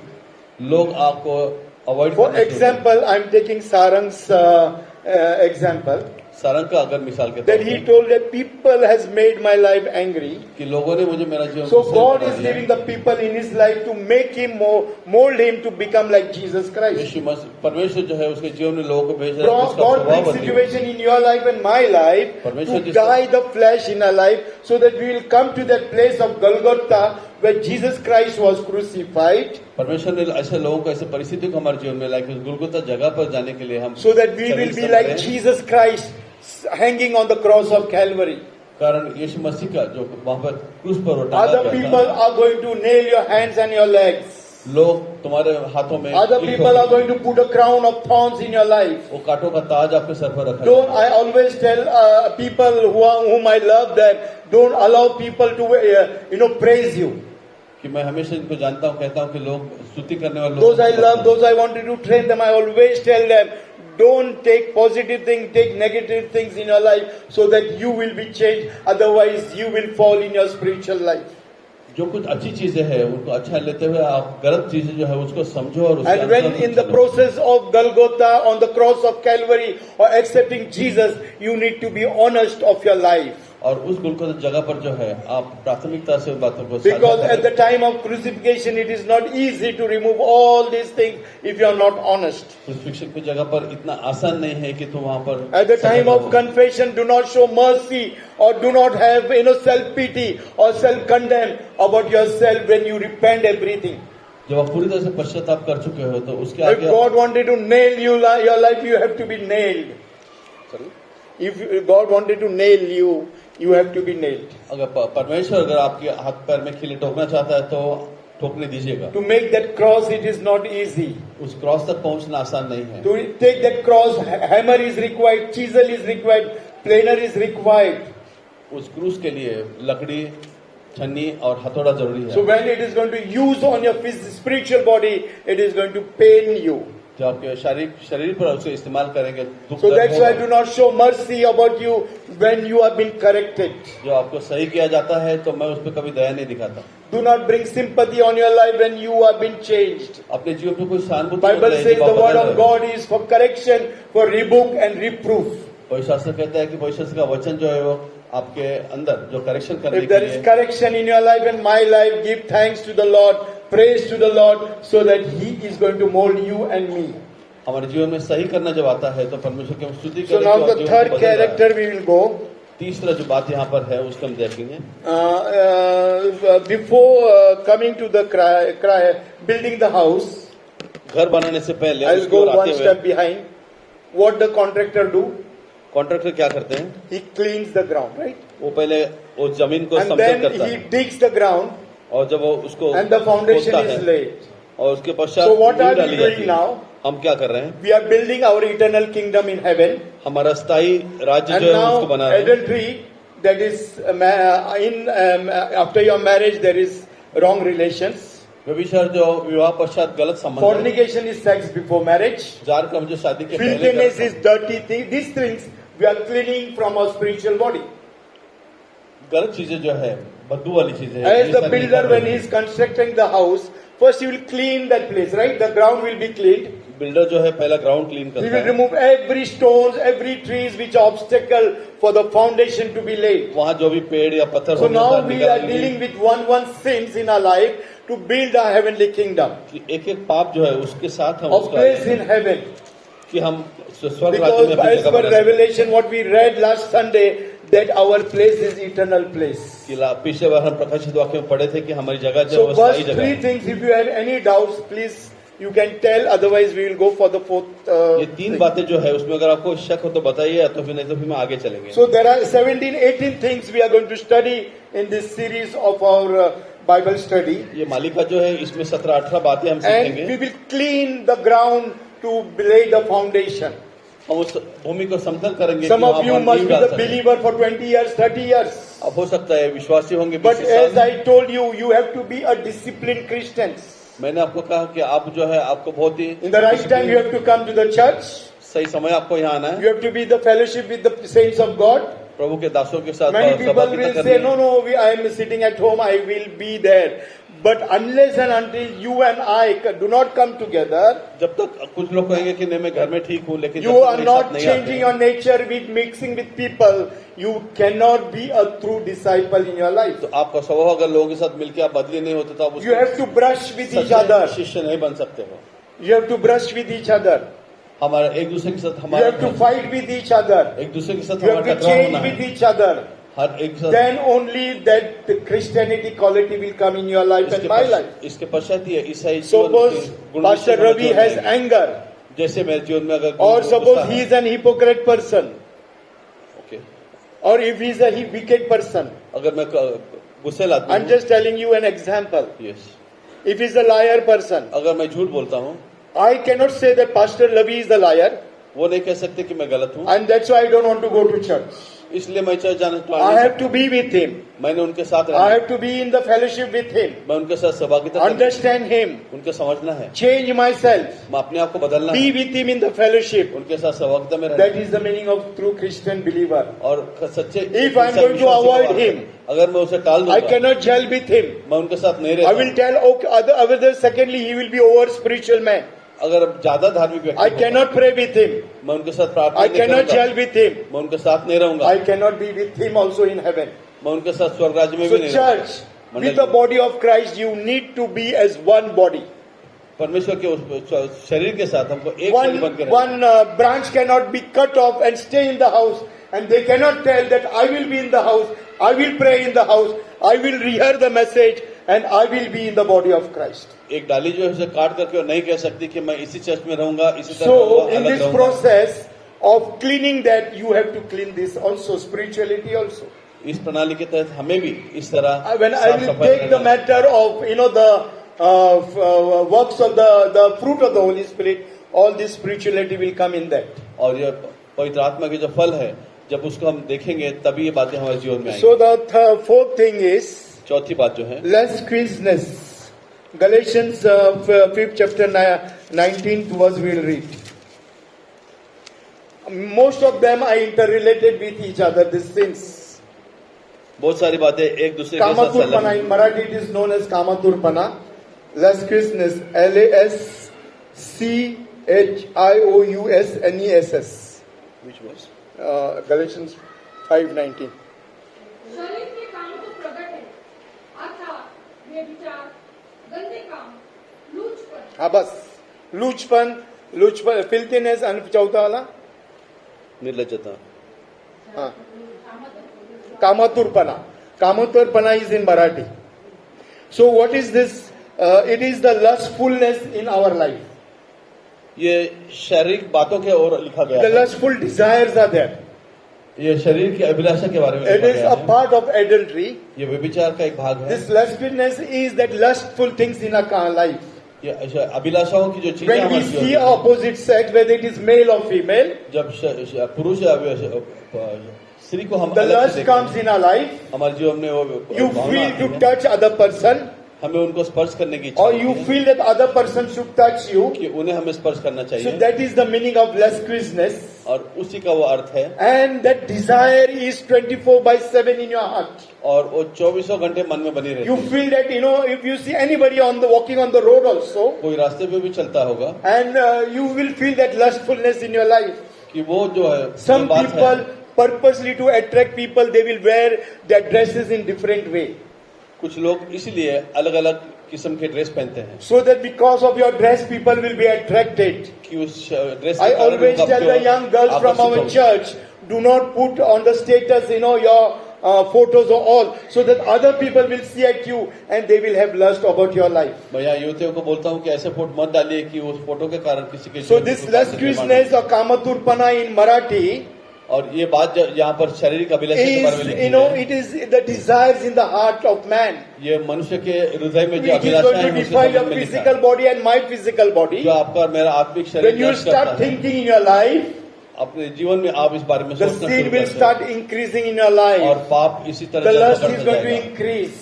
Speaker 2: लोग आपको avoid
Speaker 1: For example, I'm taking Sarang's example.
Speaker 2: Sarang का अगर मिसाल के
Speaker 1: that
Speaker 2: तौर
Speaker 1: he
Speaker 2: पे
Speaker 1: told that people has made my life angry.
Speaker 2: कि लोगों ने मुझे मेरा जीवन
Speaker 1: So
Speaker 2: गुस्से में
Speaker 1: God
Speaker 2: बना
Speaker 1: is
Speaker 2: दिया।
Speaker 1: leaving the people in his life to make him mold him to become like Jesus Christ.
Speaker 2: यीशु मसीह परमेश्वर जो है उसके जीवन में लोगों को भेज रहा है उसका
Speaker 1: God
Speaker 2: स्वभाव
Speaker 1: brings
Speaker 2: बदले।
Speaker 1: situation in your life and my life
Speaker 2: परमेश्वर
Speaker 1: to
Speaker 2: जिस-
Speaker 1: die the flesh in our life so that we will come to that place of Golgotha where Jesus Christ was crucified,
Speaker 2: परमेश्वर ने ऐसे लोगों को ऐसे परिस्थिति को हमारे जीवन में लाइक उस गुलगुता जगह पर जाने के लिए हम
Speaker 1: so that we will
Speaker 2: शरीर
Speaker 1: be
Speaker 2: से
Speaker 1: like
Speaker 2: मरे।
Speaker 1: Jesus Christ hanging on the cross of Calvary.
Speaker 2: कारण यीशु मसीह का जो वहां पर क्रूस पर वो टांगा
Speaker 1: Other
Speaker 2: गया
Speaker 1: people
Speaker 2: था,
Speaker 1: are going to nail your hands and your legs.
Speaker 2: लोग तुम्हारे हाथों में
Speaker 1: Other
Speaker 2: ईंट
Speaker 1: people are
Speaker 2: ठोकेंगे।
Speaker 1: going to put a crown of thorns in your life.
Speaker 2: वो कांटों का ताज आपके सर पर रखा
Speaker 1: Don't,
Speaker 2: जाएगा।
Speaker 1: I always tell people whom I love them, don't allow people to, praise you.
Speaker 2: कि मैं हमेशा इनको जानता हूँ, कहता हूँ कि लोग स्तुति करने वाले
Speaker 1: Those I
Speaker 2: लोग
Speaker 1: love, those I wanted to train them, I always tell them, don't take positive things, take negative things in your life so that you will be changed. Otherwise, you will fall in your spiritual life.
Speaker 2: जो कुछ अच्छी चीजें हैं उनको अच्छा लेते हुए आप गलत चीजें जो है उसको समझो और उसके
Speaker 1: And when
Speaker 2: अनुसार
Speaker 1: in the
Speaker 2: चलो।
Speaker 1: process of Golgotha, on the cross of Calvary, or accepting Jesus, you need to be honest of your life.
Speaker 2: और उस गुलगुता जगह पर जो है आप प्राथमिकता से उन बातों को
Speaker 1: Because
Speaker 2: साझा
Speaker 1: at the
Speaker 2: करें।
Speaker 1: time of crucifixion, it is not easy to remove all these things if you are not honest.
Speaker 2: Crucifixion की जगह पर इतना आसान नहीं है कि तुम वहां पर
Speaker 1: At the time
Speaker 2: सजा
Speaker 1: of
Speaker 2: पाओ।
Speaker 1: confession, do not show mercy or do not have self-pity or self-condemn about yourself when you repent everything.
Speaker 2: जब आप पूरी तरह से पश्चाताप कर चुके हो तो उसके
Speaker 1: If
Speaker 2: आगे
Speaker 1: God wanted to nail you, your life, you have to be nailed.
Speaker 2: Sorry?
Speaker 1: If God wanted to nail you, you have to be nailed.
Speaker 2: अगर परमेश्वर अगर आपके हाथ पैर में खीले ठोकना चाहता है तो ठोकने दीजिएगा।
Speaker 1: To make that cross, it is not easy.
Speaker 2: उस क्रॉस तक पहुंचना आसान नहीं है।
Speaker 1: To take that cross, hammer is required, chisel is required, planer is required.
Speaker 2: उस क्रूस के लिए लकड़ी, छन्नी और हथौड़ा जरूरी
Speaker 1: So
Speaker 2: है।
Speaker 1: when it is going to use on your spiritual body, it is going to pain you.
Speaker 2: जो आपके शरीर पर उसे इस्तेमाल करेंगे दुख
Speaker 1: So
Speaker 2: दर्द
Speaker 1: that's why
Speaker 2: होगा।
Speaker 1: do not show mercy about you when you have been corrected.
Speaker 2: जो आपको सही किया जाता है तो मैं उस पर कभी दया नहीं दिखाता।
Speaker 1: Do not bring sympathy on your life when you have been changed.
Speaker 2: अपने जीवन में कोई सहानुभूति
Speaker 1: Bible
Speaker 2: मत ले,
Speaker 1: says
Speaker 2: जब
Speaker 1: the
Speaker 2: आप
Speaker 1: word
Speaker 2: बदल
Speaker 1: of
Speaker 2: रहे हो।
Speaker 1: God is for correction, for rebuke and reproof.
Speaker 2: पवित्र शास्त्र कहता है कि पवित्र शास्त्र का वचन जो है वो आपके अंदर जो करेक्शन करने
Speaker 1: If
Speaker 2: के
Speaker 1: there is
Speaker 2: लिए
Speaker 1: correction in your life and my life, give thanks to the Lord, praise to the Lord, so that He is going to mold you and me.
Speaker 2: हमारे जीवन में सही करना जब आता है तो परमेश्वर की हम स्तुति
Speaker 1: So
Speaker 2: करें
Speaker 1: now
Speaker 2: कि
Speaker 1: the
Speaker 2: जीवन को
Speaker 1: third
Speaker 2: बदल रहा है।
Speaker 1: character we will go.
Speaker 2: तीसरा जो बात यहाँ पर है उसको हम देखेंगे।
Speaker 1: Before coming to the building the house,
Speaker 2: घर बनाने से पहले
Speaker 1: I will
Speaker 2: उसकी
Speaker 1: go
Speaker 2: ओर
Speaker 1: one
Speaker 2: आते हुए
Speaker 1: step behind. What the contractor do?
Speaker 2: Contractor क्या करते हैं?
Speaker 1: He cleans the ground, right?
Speaker 2: वो पहले वो जमीन को
Speaker 1: And
Speaker 2: समतल
Speaker 1: then
Speaker 2: करता
Speaker 1: he
Speaker 2: है
Speaker 1: digs the ground
Speaker 2: और जब वो उसको
Speaker 1: and the foundation
Speaker 2: खोदता
Speaker 1: is
Speaker 2: है
Speaker 1: laid.
Speaker 2: और उसके पश्चात
Speaker 1: So what
Speaker 2: नींव
Speaker 1: are we
Speaker 2: डाली जाती
Speaker 1: doing
Speaker 2: है।
Speaker 1: now?
Speaker 2: हम क्या कर रहे हैं?
Speaker 1: We are building our eternal kingdom in heaven.
Speaker 2: हमारा स्थायी राज्य
Speaker 1: And
Speaker 2: जो है उसको
Speaker 1: now
Speaker 2: बना रहे हैं।
Speaker 1: adultery, that is after your marriage there is wrong relations.
Speaker 2: व्यभिचार जो विवाह पश्चात गलत संबंध है।
Speaker 1: Fornication is sex before marriage.
Speaker 2: Jar काम जो शादी के पहले
Speaker 1: Filthiness
Speaker 2: करते
Speaker 1: is dirty thing. These things we are cleaning from our spiritual body.
Speaker 2: हैं। गलत चीजें जो है बदबू वाली चीजें हैं।
Speaker 1: As
Speaker 2: ये
Speaker 1: the
Speaker 2: सारी
Speaker 1: builder,
Speaker 2: निकाल
Speaker 1: when
Speaker 2: रहे
Speaker 1: he
Speaker 2: हैं।
Speaker 1: is constructing the house, first he will clean that place, right? The ground will be cleaned.
Speaker 2: Builder जो है पहला ग्राउंड क्लीन
Speaker 1: He
Speaker 2: करता
Speaker 1: will
Speaker 2: है।
Speaker 1: remove every stones, every trees which obstacle for the foundation to be laid.
Speaker 2: वहाँ जो भी पेड़ या पत्थर
Speaker 1: So
Speaker 2: होंगे
Speaker 1: now
Speaker 2: सारे
Speaker 1: we are
Speaker 2: निकालेंगे।
Speaker 1: dealing with one sins in our life to build a heavenly kingdom.
Speaker 2: कि एक एक पाप जो है उसके साथ हम
Speaker 1: Of
Speaker 2: उसका
Speaker 1: place in heaven.
Speaker 2: कि हम स्वर्ग राज्य में
Speaker 1: Because
Speaker 2: अपनी
Speaker 1: as
Speaker 2: जगह
Speaker 1: per
Speaker 2: बना सकें।
Speaker 1: Revelation, what we read last Sunday, that our place is eternal place.
Speaker 2: कि पिछले बार हम प्रकाशित वाक्य में पढ़े थे कि हमारी जगह जो
Speaker 1: So
Speaker 2: है वो
Speaker 1: first
Speaker 2: स्थायी जगह
Speaker 1: three
Speaker 2: है।
Speaker 1: things, if you have any doubts, please you can tell. Otherwise, we will go for the fourth.
Speaker 2: ये तीन बातें जो है उसमें अगर आपको शक हो तो बताइए या तो फिर नहीं तो फिर हम आगे चलेंगे।
Speaker 1: So there are 17, 18 things we are going to study in this series of our Bible study.
Speaker 2: ये मालिका जो है इसमें 17-18 बातें हम
Speaker 1: And
Speaker 2: सीखेंगे।
Speaker 1: we will clean the ground to lay the foundation.
Speaker 2: हम उस भूमि को समतल करेंगे।
Speaker 1: Some
Speaker 2: कि
Speaker 1: of
Speaker 2: वहाँ
Speaker 1: you
Speaker 2: हम
Speaker 1: must
Speaker 2: नींव
Speaker 1: be
Speaker 2: डाल
Speaker 1: the
Speaker 2: सकें।
Speaker 1: believer for 20 years, 30 years.
Speaker 2: अब हो सकता है विश्वासी होंगे
Speaker 1: But
Speaker 2: 20
Speaker 1: as
Speaker 2: साल।
Speaker 1: I told you, you have to be a disciplined Christian.
Speaker 2: मैंने आपको कहा कि आप जो है आपको बहुत ही
Speaker 1: In the right time, you have to come to the church.
Speaker 2: सही समय आपको यहाँ आना है।
Speaker 1: You have to be the fellowship with the saints of God.
Speaker 2: प्रभु के दासों के साथ
Speaker 1: Many
Speaker 2: सभा
Speaker 1: people
Speaker 2: की
Speaker 1: will
Speaker 2: करनी
Speaker 1: say,
Speaker 2: है।
Speaker 1: no, no, I am sitting at home, I will be there. But unless and until you and I do not come together,
Speaker 2: जब तक कुछ लोग कहेंगे कि नहीं मैं घर में ठीक हूँ, लेकिन
Speaker 1: you
Speaker 2: जब तक
Speaker 1: are
Speaker 2: मेरे
Speaker 1: not
Speaker 2: साथ नहीं
Speaker 1: changing your
Speaker 2: आते,
Speaker 1: nature with mixing with people, you cannot be a true disciple in your life.
Speaker 2: तो आपका स्वभाव अगर लोगों के साथ मिलकर आप बदली नहीं होते तो आप
Speaker 1: You have to brush with each other.
Speaker 2: सच्चे शिष्य नहीं बन सकते हो।
Speaker 1: You have to brush with each other.
Speaker 2: हमारा एक दूसरे के साथ
Speaker 1: You have to
Speaker 2: हमारा
Speaker 1: fight with each other.
Speaker 2: एक दूसरे के साथ
Speaker 1: You have
Speaker 2: हमारा
Speaker 1: to
Speaker 2: टकराव
Speaker 1: change
Speaker 2: होना
Speaker 1: with
Speaker 2: है।
Speaker 1: each other.
Speaker 2: हर एक के साथ
Speaker 1: Then only that the Christianity quality will come in your life and my life.
Speaker 2: इसके पश्चात ही ईसाई
Speaker 1: Suppose Pastor Ravi has anger,
Speaker 2: जैसे मेरे जीवन में अगर
Speaker 1: or
Speaker 2: गुस्सा
Speaker 1: suppose
Speaker 2: है,
Speaker 1: he is an hypocrite person,
Speaker 2: okay,
Speaker 1: or if he is a wicked person.
Speaker 2: अगर मैं गुस्से लाता
Speaker 1: I'm
Speaker 2: हूँ,
Speaker 1: just telling you an example.
Speaker 2: Yes,
Speaker 1: If he is a liar person,
Speaker 2: अगर मैं झूठ बोलता हूँ,
Speaker 1: I cannot say that Pastor Ravi is the liar,
Speaker 2: वो नहीं कह सकते कि मैं गलत हूँ,
Speaker 1: and that's why I don't want to go to church.
Speaker 2: इसलिए मैं चर्च जाना
Speaker 1: I
Speaker 2: चाहता
Speaker 1: have to be with him.
Speaker 2: मैंने उनके साथ
Speaker 1: I
Speaker 2: रहना,
Speaker 1: have to be in the fellowship with him.
Speaker 2: मैं उनके साथ सहभागिता करनी,
Speaker 1: Understand him.
Speaker 2: उनके समझना है,
Speaker 1: Change myself.
Speaker 2: मैं अपने आप को बदलना
Speaker 1: Be
Speaker 2: है,
Speaker 1: with him in the fellowship.
Speaker 2: उनके साथ सहभागिता में रहना
Speaker 1: That is the meaning of true Christian believer.
Speaker 2: और सच्चे
Speaker 1: If I am going to avoid him,
Speaker 2: अगर मैं उसे टाल
Speaker 1: I
Speaker 2: दूंगा,
Speaker 1: cannot gel with him.
Speaker 2: मैं उनके साथ नहीं
Speaker 1: I will
Speaker 2: रहता,
Speaker 1: tell, okay, other secondly, he will be over spiritual man.
Speaker 2: अगर ज्यादा धार्मिक
Speaker 1: I
Speaker 2: व्यक्ति
Speaker 1: cannot pray with him.
Speaker 2: मैं उनके साथ प्रार्थना
Speaker 1: I
Speaker 2: नहीं
Speaker 1: cannot
Speaker 2: करूंगा,
Speaker 1: gel with him.
Speaker 2: मैं उनके साथ नहीं रहूंगा,
Speaker 1: I cannot be with him also in heaven.
Speaker 2: मैं उनके साथ स्वर्ग राज्य में
Speaker 1: So
Speaker 2: भी नहीं रहूंगा।
Speaker 1: church, with the body of Christ, you need to be as one body.
Speaker 2: परमेश्वर के उस शरीर के साथ हमको एक शरीर बन के रहना।
Speaker 1: One branch cannot be cut off and stay in the house, and they cannot tell that I will be in the house, I will pray in the house, I will rehear the message, and I will be in the body of Christ.
Speaker 2: एक डाली जो है उसे काट करके और नहीं कह सकती कि मैं इसी चर्च में रहूंगा, इसी तरह
Speaker 1: So
Speaker 2: रहूंगा,
Speaker 1: in
Speaker 2: अलग
Speaker 1: this
Speaker 2: रहूंगा।
Speaker 1: process of cleaning that, you have to clean this also, spirituality also.
Speaker 2: इस प्रणाली के तहत हमें भी इस तरह
Speaker 1: When I
Speaker 2: साफ
Speaker 1: will
Speaker 2: सफाई
Speaker 1: take the
Speaker 2: रहना है।
Speaker 1: matter of the works of the fruit of the Holy Spirit, all this spirituality will come in that.
Speaker 2: और ये पवित्र आत्मा के जो फल है, जब उसको हम देखेंगे तभी ये बातें हमारे जीवन में आएंगी।
Speaker 1: So the fourth thing is
Speaker 2: चौथी बात जो है,
Speaker 1: lasciviousness. Galatians 5th chapter 19th verse we will read. Most of them are interrelated with each other, these sins.
Speaker 2: बहुत सारी बातें एक दूसरे के साथ
Speaker 1: Kamaturpana,
Speaker 2: संलग्न
Speaker 1: in Marathi it is known as Kamaturpana. Lasciviousness, Lasciousness.
Speaker 2: Which was?
Speaker 1: Galatians 5:19.
Speaker 3: शरीर के काम तो प्रकट है, अर्थात व्यभिचार, गंदे काम, लूचपन,
Speaker 1: हाँ बस लूचपन filthiness and चौथा वाला
Speaker 2: निर्लज्जता।
Speaker 1: हाँ Kamaturpana is in Marathi. So what is this? It is the lustfulness in our life.
Speaker 2: ये शारीरिक बातों के ओर लिखा गया
Speaker 1: The
Speaker 2: है।
Speaker 1: lustful desires are there.
Speaker 2: ये शरीर की अभिलाषा के बारे में
Speaker 1: It
Speaker 2: लिखा
Speaker 1: is
Speaker 2: गया
Speaker 1: a
Speaker 2: है।
Speaker 1: part of adultery.
Speaker 2: ये व्यभिचार का एक भाग है।
Speaker 1: This lustfulness is that lustful things in our life.
Speaker 2: ये अभिलाषाओं की जो चीजें
Speaker 1: When we
Speaker 2: हमारे
Speaker 1: see
Speaker 2: जीवन में,
Speaker 1: opposite sex, whether it is male or female,
Speaker 2: जब पुरुष या स्त्री को हम
Speaker 1: the
Speaker 2: अलग से
Speaker 1: lust
Speaker 2: देखते
Speaker 1: comes
Speaker 2: हैं,
Speaker 1: in our life.
Speaker 2: हमारे जीवन में वो
Speaker 1: You
Speaker 2: भावना
Speaker 1: feel
Speaker 2: आती
Speaker 1: to
Speaker 2: है,
Speaker 1: touch other person,
Speaker 2: हमें उनको स्पर्श करने की इच्छा
Speaker 1: or
Speaker 2: होती
Speaker 1: you
Speaker 2: है
Speaker 1: feel that other person should touch you.
Speaker 2: कि उन्हें हमें स्पर्श करना
Speaker 1: So
Speaker 2: चाहिए,
Speaker 1: that is the meaning of lasciviousness.
Speaker 2: और उसी का वो अर्थ है।
Speaker 1: And that desire is 24/7 in your heart.
Speaker 2: और वो 24 घंटे मन में बनी रहती
Speaker 1: You
Speaker 2: है।
Speaker 1: feel that, if you see anybody walking on the road also,
Speaker 2: कोई रास्ते पे भी चलता होगा
Speaker 1: and you will feel that lustfulness in your life.
Speaker 2: कि वो जो है
Speaker 1: Some
Speaker 2: जो बात है,
Speaker 1: people purposely to attract people, they will wear their dresses in different way.
Speaker 2: कुछ लोग इसीलिए अलग अलग किस्म के ड्रेस पहनते हैं
Speaker 1: So that because of your dress, people will be attracted.
Speaker 2: कि उस dress
Speaker 1: I always tell the young girls from our church, do not put on the status, your photos or all, so that other people will see at you and they will have lust about your life.
Speaker 2: मैं यहाँ युवतियों को बोलता हूँ कि ऐसे photo मत डालिए कि उस फोटो के कारण किसी के
Speaker 1: So
Speaker 2: जीवन में
Speaker 1: this
Speaker 2: कोई बात निर्माण
Speaker 1: lasciviousness or Kamaturpana in Marathi
Speaker 2: हो। और ये बात यहाँ पर शारीरिक अभिलाषा के बारे में
Speaker 1: is,
Speaker 2: लिखी है,
Speaker 1: it is the desires in the heart of man,
Speaker 2: ये मनुष्य के हृदय में जो
Speaker 1: which is
Speaker 2: अभिलाषा
Speaker 1: going
Speaker 2: है
Speaker 1: to
Speaker 2: उसके
Speaker 1: define your
Speaker 2: संबंध में लिखा
Speaker 1: physical
Speaker 2: है,
Speaker 1: body and my physical body.
Speaker 2: जो आपका और मेरा आत्मिक शरीर
Speaker 1: When you
Speaker 2: नष्ट
Speaker 1: start
Speaker 2: करता है,
Speaker 1: thinking in your life,
Speaker 2: अपने जीवन में आप इस बारे में
Speaker 1: the
Speaker 2: सोचना
Speaker 1: sin
Speaker 2: शुरू
Speaker 1: will
Speaker 2: करते
Speaker 1: start
Speaker 2: हैं
Speaker 1: increasing in your
Speaker 2: और
Speaker 1: life.
Speaker 2: पाप इसी
Speaker 1: The
Speaker 2: तरह
Speaker 1: lust
Speaker 2: जन्म
Speaker 1: is
Speaker 2: करता
Speaker 1: going to
Speaker 2: जाएगा।
Speaker 1: increase.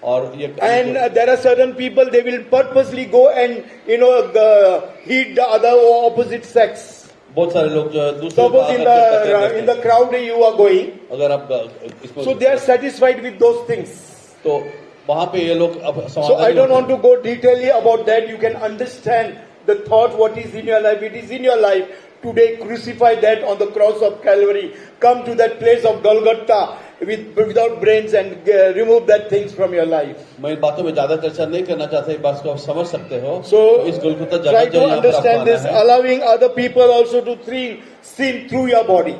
Speaker 2: और ये
Speaker 1: And there are certain people, they will purposely go and, heed the other or opposite sex.
Speaker 2: बहुत सारे लोग जो है दूसरे
Speaker 1: Suppose in the crowd you are going,
Speaker 2: अगर आप इसमें
Speaker 1: so they are satisfied with those things.
Speaker 2: तो वहां पे ये लोग अब
Speaker 1: So I
Speaker 2: समाधान
Speaker 1: don't want to go detailedly about that. You can understand the thought what is in your life. It is in your life. Today crucify that on the cross of Calvary. Come to that place of Golgotha without brains and remove that things from your life.
Speaker 2: मैं इन बातों में ज्यादा चर्चा नहीं करना चाहता, इस बात को आप समझ सकते हो।
Speaker 1: So
Speaker 2: तो इस गुलगुता
Speaker 1: try
Speaker 2: जगह जो
Speaker 1: to
Speaker 2: यहाँ पर आपको
Speaker 1: understand
Speaker 2: आना
Speaker 1: this,
Speaker 2: है
Speaker 1: allowing other people also to sin through your body.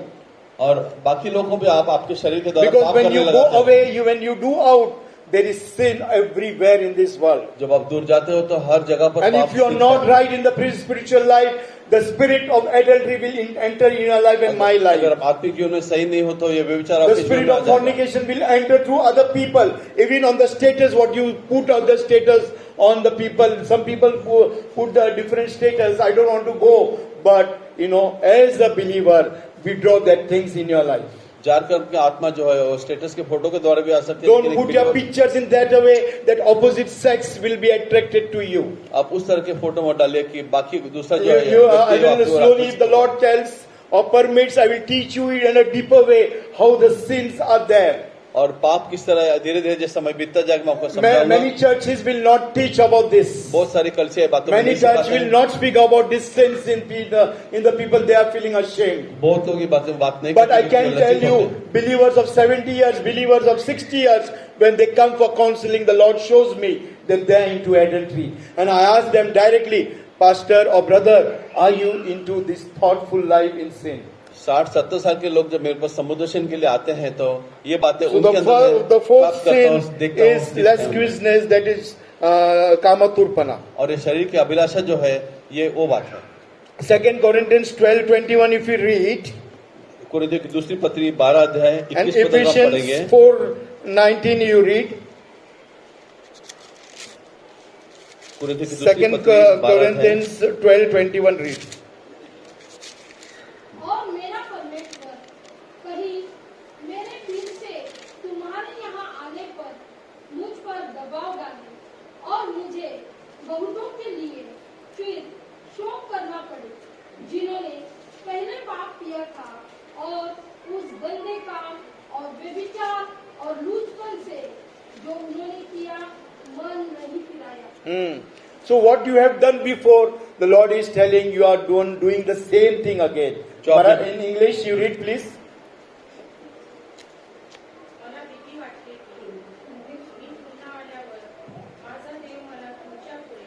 Speaker 2: और बाकी लोगों को भी आप आपके शरीर के द्वारा
Speaker 1: Because
Speaker 2: पाप
Speaker 1: when
Speaker 2: करने
Speaker 1: you
Speaker 2: लगाते
Speaker 1: go
Speaker 2: हो।
Speaker 1: away, when you do out, there is sin everywhere in this world.
Speaker 2: जब आप दूर जाते हो तो हर जगह पर
Speaker 1: And
Speaker 2: पाप
Speaker 1: if you are
Speaker 2: दिखता
Speaker 1: not
Speaker 2: है।
Speaker 1: right in the spiritual life, the spirit of adultery will enter in your life and my
Speaker 2: अगर
Speaker 1: life.
Speaker 2: आप आत्मिक जीवन में सही नहीं हो तो ये व्यभिचार
Speaker 1: The
Speaker 2: आपके जीवन
Speaker 1: spirit
Speaker 2: में आ
Speaker 1: of
Speaker 2: जाएगा।
Speaker 1: fornication will enter through other people, even on the status, what you put on the status on the people. Some people put the different status. I don't want to go, but as a believer, withdraw that things in your life.
Speaker 2: जाकर अपनी आत्मा जो है वो status के photo के द्वारा भी आ सकती है।
Speaker 1: Don't
Speaker 2: लेकिन
Speaker 1: put
Speaker 2: एक
Speaker 1: your
Speaker 2: video-
Speaker 1: pictures in that way that opposite sex will be attracted to you.
Speaker 2: आप उस तरह के फोटो मत डालिए कि बाकी दूसरा जो
Speaker 1: I
Speaker 2: है
Speaker 1: will
Speaker 2: व्यक्ति आपकी ओर
Speaker 1: slowly, if
Speaker 2: आकर्षित
Speaker 1: the
Speaker 2: हो।
Speaker 1: Lord tells or permits, I will teach you in a deeper way how the sins are there.
Speaker 2: और पाप किस तरह धीरे धीरे जैसे समय बीतता जाएगा मैं आपको
Speaker 1: Many
Speaker 2: समझाऊंगा।
Speaker 1: churches will not teach about this.
Speaker 2: बहुत सारी कलिसियाँ बातों में
Speaker 1: Many
Speaker 2: नहीं
Speaker 1: churches
Speaker 2: सिखाते
Speaker 1: will
Speaker 2: हैं।
Speaker 1: not speak about this sins in the people. They are feeling ashamed.
Speaker 2: बहुत लोग ये बात नहीं
Speaker 1: But I
Speaker 2: करते,
Speaker 1: can
Speaker 2: क्योंकि
Speaker 1: tell
Speaker 2: लज्जित होते
Speaker 1: you,
Speaker 2: हैं।
Speaker 1: believers of 70 years, believers of 60 years, when they come for counseling, the Lord shows me that they are into adultery. And I ask them directly, Pastor or brother, are you into this thoughtful life in sin?
Speaker 2: 60-70 साल के लोग जब मेरे पास समुद्रशन के लिए आते हैं तो ये बातें
Speaker 1: So
Speaker 2: उनके अंदर मैं
Speaker 1: the fourth
Speaker 2: प्राप्त करता हूँ,
Speaker 1: sin
Speaker 2: देखता हूँ,
Speaker 1: is
Speaker 2: सीखता हूँ।
Speaker 1: lasciviousness, that is kamaturpana.
Speaker 2: और ये शरीर की अभिलाषा जो है ये वो बात है।
Speaker 1: 2 Corinthians 12:21 if you read,
Speaker 2: कुरिन्थियों की दूसरी पत्री 12 अध्याय
Speaker 1: and
Speaker 2: 21 पद में आप पढ़ेंगे।
Speaker 1: Ephesians 4:19 you read.
Speaker 2: कुरिन्थियों की दूसरी
Speaker 1: 2
Speaker 2: पत्री 12 अध्याय
Speaker 1: Corinthians 12:21 read.
Speaker 3: और मेरा परमेश्वर कहीं मेरे फिर से तुम्हारे यहाँ आने पर मुझ पर दबाव डाले और मुझे बहुतों के लिए फिर शोक करना पड़े जिन्होंने पहले पाप किया था और उस गंदे काम और व्यभिचार और लूचपन से जो उन्होंने किया मन नहीं फिराया।
Speaker 1: So what you have done before, the Lord is telling you are doing the same thing again.
Speaker 2: So
Speaker 1: In English, you read please.
Speaker 4: मला भीती वाटते की मी पुन्हा आल्यावर माझा देव मला तुमच्या पुढे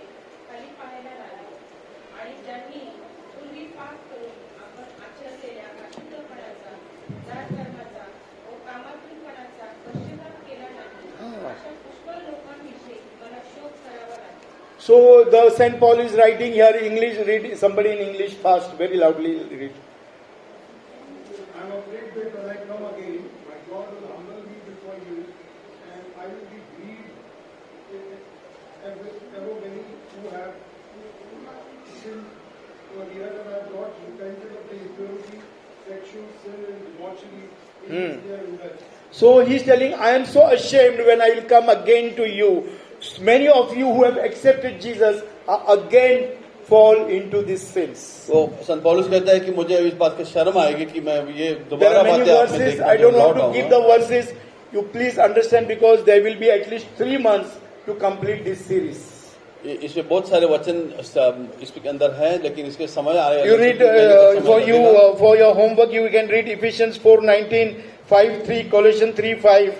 Speaker 4: खाली पाहायला लागेल आणि ज्यांनी पूर्वी पाप करून आपण आचरलेल्या अशुद्धपणाचा, जात धर्माचा व कामातूनपणाचा पश्चाताप केला नाही अशा पुष्कळ लोकांविषयी मला शोक करावा लागेल।
Speaker 1: So the Saint Paul is writing here English. Read somebody in English fast, very loudly read.
Speaker 5: I am afraid that when I come again, my God will humble me before you, and I will be grieved ever many who have sinned for the other have not repented of the impurity, sexual sin, and debauchery in which they are indulged.
Speaker 1: So he's telling, I am so ashamed when I will come again to you. Many of you who have accepted Jesus are again fall into these sins.
Speaker 2: वो संत पौलुस कहता है कि मुझे इस बात की शर्म आएगी कि मैं ये
Speaker 1: There
Speaker 2: दोबारा
Speaker 1: are many
Speaker 2: बातें आप में
Speaker 1: verses.
Speaker 2: देखने
Speaker 1: I
Speaker 2: को
Speaker 1: don't want
Speaker 2: लौट
Speaker 1: to give the verses. You please understand because there will be at least 3 months to complete this series.
Speaker 2: इसमें बहुत सारे वचन इसके अंदर है, लेकिन इसके समय आए
Speaker 1: You read for your homework. You can read Ephesians 4:19, 5:3, Colossians 3:5.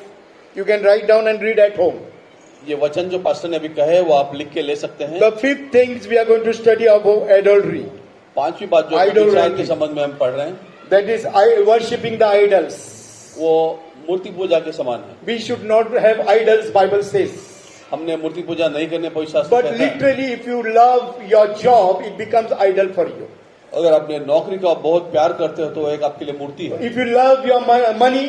Speaker 1: You can write down and read at home.
Speaker 2: ये वचन जो पास्टर ने अभी कहे वो आप लिख के ले सकते हैं।
Speaker 1: The fifth things we are going to study about adultery.
Speaker 2: पांचवी बात जो
Speaker 1: Idol
Speaker 2: विचार
Speaker 1: worship.
Speaker 2: के संबंध में हम पढ़ रहे हैं
Speaker 1: That is worshipping the idols.
Speaker 2: वो मूर्ति पूजा के समान है।
Speaker 1: We should not have idols, Bible says.
Speaker 2: हमने मूर्ति पूजा नहीं करने कोई शास्त्र
Speaker 1: But
Speaker 2: कहता है।
Speaker 1: literally, if you love your job, it becomes idol for you.
Speaker 2: अगर अपने नौकरी को आप बहुत प्यार करते हो तो वो एक आपके लिए मूर्ति है।
Speaker 1: If you love your money,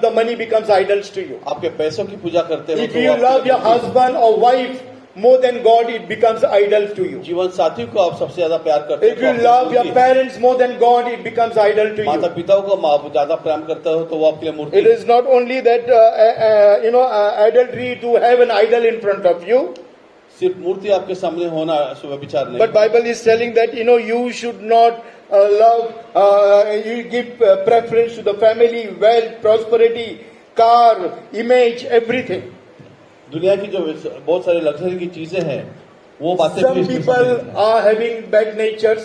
Speaker 1: the money becomes idols to you.
Speaker 2: आपके पैसों की पूजा करते हो
Speaker 1: If
Speaker 2: तो वो
Speaker 1: you
Speaker 2: आपके
Speaker 1: love
Speaker 2: लिए
Speaker 1: your
Speaker 2: मूर्ति है।
Speaker 1: husband or wife more than God, it becomes idol to you.
Speaker 2: जीवन साथी को आप सबसे ज्यादा प्यार करते हो
Speaker 1: If
Speaker 2: तो
Speaker 1: you
Speaker 2: आपके लिए
Speaker 1: love
Speaker 2: मूर्ति
Speaker 1: your
Speaker 2: है।
Speaker 1: parents more than God, it becomes idol to
Speaker 2: माता
Speaker 1: you.
Speaker 2: पिता को आप ज्यादा प्रेम करते हो तो वो आपके लिए मूर्ति
Speaker 1: It
Speaker 2: है।
Speaker 1: is not only that adultery to have an idol in front of you,
Speaker 2: सिर्फ मूर्ति आपके सामने होना व्यभिचार नहीं
Speaker 1: but Bible is telling that you should not love, you give preference to the family, wealth, prosperity, car, image, everything.
Speaker 2: दुनिया की जो बहुत सारी लग्जरी की चीजें हैं वो बातें भी
Speaker 1: Some
Speaker 2: इसमें
Speaker 1: people
Speaker 2: शामिल हैं।
Speaker 1: are having bad natures.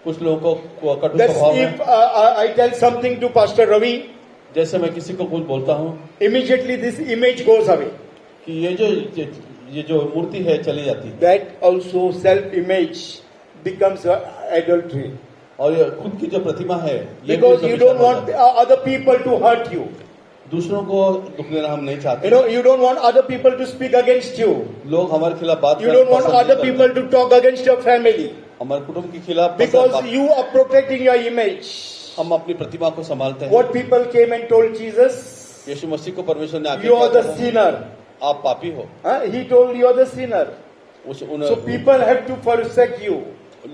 Speaker 2: कुछ लोगों को कटु
Speaker 1: That's
Speaker 2: स्वभाव
Speaker 1: if
Speaker 2: है।
Speaker 1: I tell something to Pastor Ravi,
Speaker 2: जैसे मैं किसी को कुछ बोलता हूँ
Speaker 1: immediately this image goes away.
Speaker 2: कि ये जो मूर्ति है चली जाती है
Speaker 1: That also self-image becomes adultery.
Speaker 2: और ये खुद की जो प्रतिमा है ये भी
Speaker 1: Because you
Speaker 2: व्यभिचार
Speaker 1: don't
Speaker 2: हो
Speaker 1: want
Speaker 2: जाता है।
Speaker 1: other people to hurt you.
Speaker 2: दूसरों को दुख देना हम नहीं चाहते।
Speaker 1: You don't want other people to speak against you.
Speaker 2: लोग हमारे खिलाफ बात
Speaker 1: You
Speaker 2: करना
Speaker 1: don't want
Speaker 2: पसंद नहीं
Speaker 1: other
Speaker 2: करते।
Speaker 1: people to talk against your family.
Speaker 2: हमारे कुटुंब के खिलाफ
Speaker 1: Because you are protecting your image.
Speaker 2: हम अपनी प्रतिमा को संभालते हैं।
Speaker 1: What people came and told Jesus,
Speaker 2: यीशु मसीह को परमेश्वर ने आके
Speaker 1: you are
Speaker 2: क्या
Speaker 1: the
Speaker 2: कहा?
Speaker 1: sinner.
Speaker 2: आप पापी हो।
Speaker 1: He told you are the sinner. So people have to forsake you.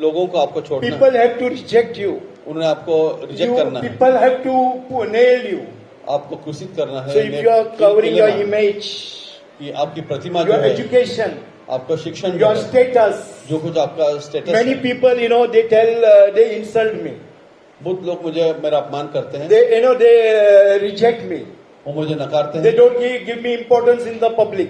Speaker 2: लोगों को आपको छोड़ना है।
Speaker 1: People have to reject you.
Speaker 2: उन्हें आपको रिजेक्ट करना है।
Speaker 1: People have to nail you.
Speaker 2: आपको क्रूसित करना है।
Speaker 1: So if you are covering your image,
Speaker 2: कि आपकी प्रतिमा जो
Speaker 1: your
Speaker 2: है,
Speaker 1: education,
Speaker 2: आपका शिक्षण जो
Speaker 1: your
Speaker 2: है,
Speaker 1: status,
Speaker 2: जो कुछ आपका स्टेटस
Speaker 1: many
Speaker 2: है,
Speaker 1: people, they tell, they insult me.
Speaker 2: बहुत लोग मुझे मेरा अपमान करते हैं।
Speaker 1: They reject me.
Speaker 2: वो मुझे नकारते
Speaker 1: They
Speaker 2: हैं।
Speaker 1: don't give me importance in the public.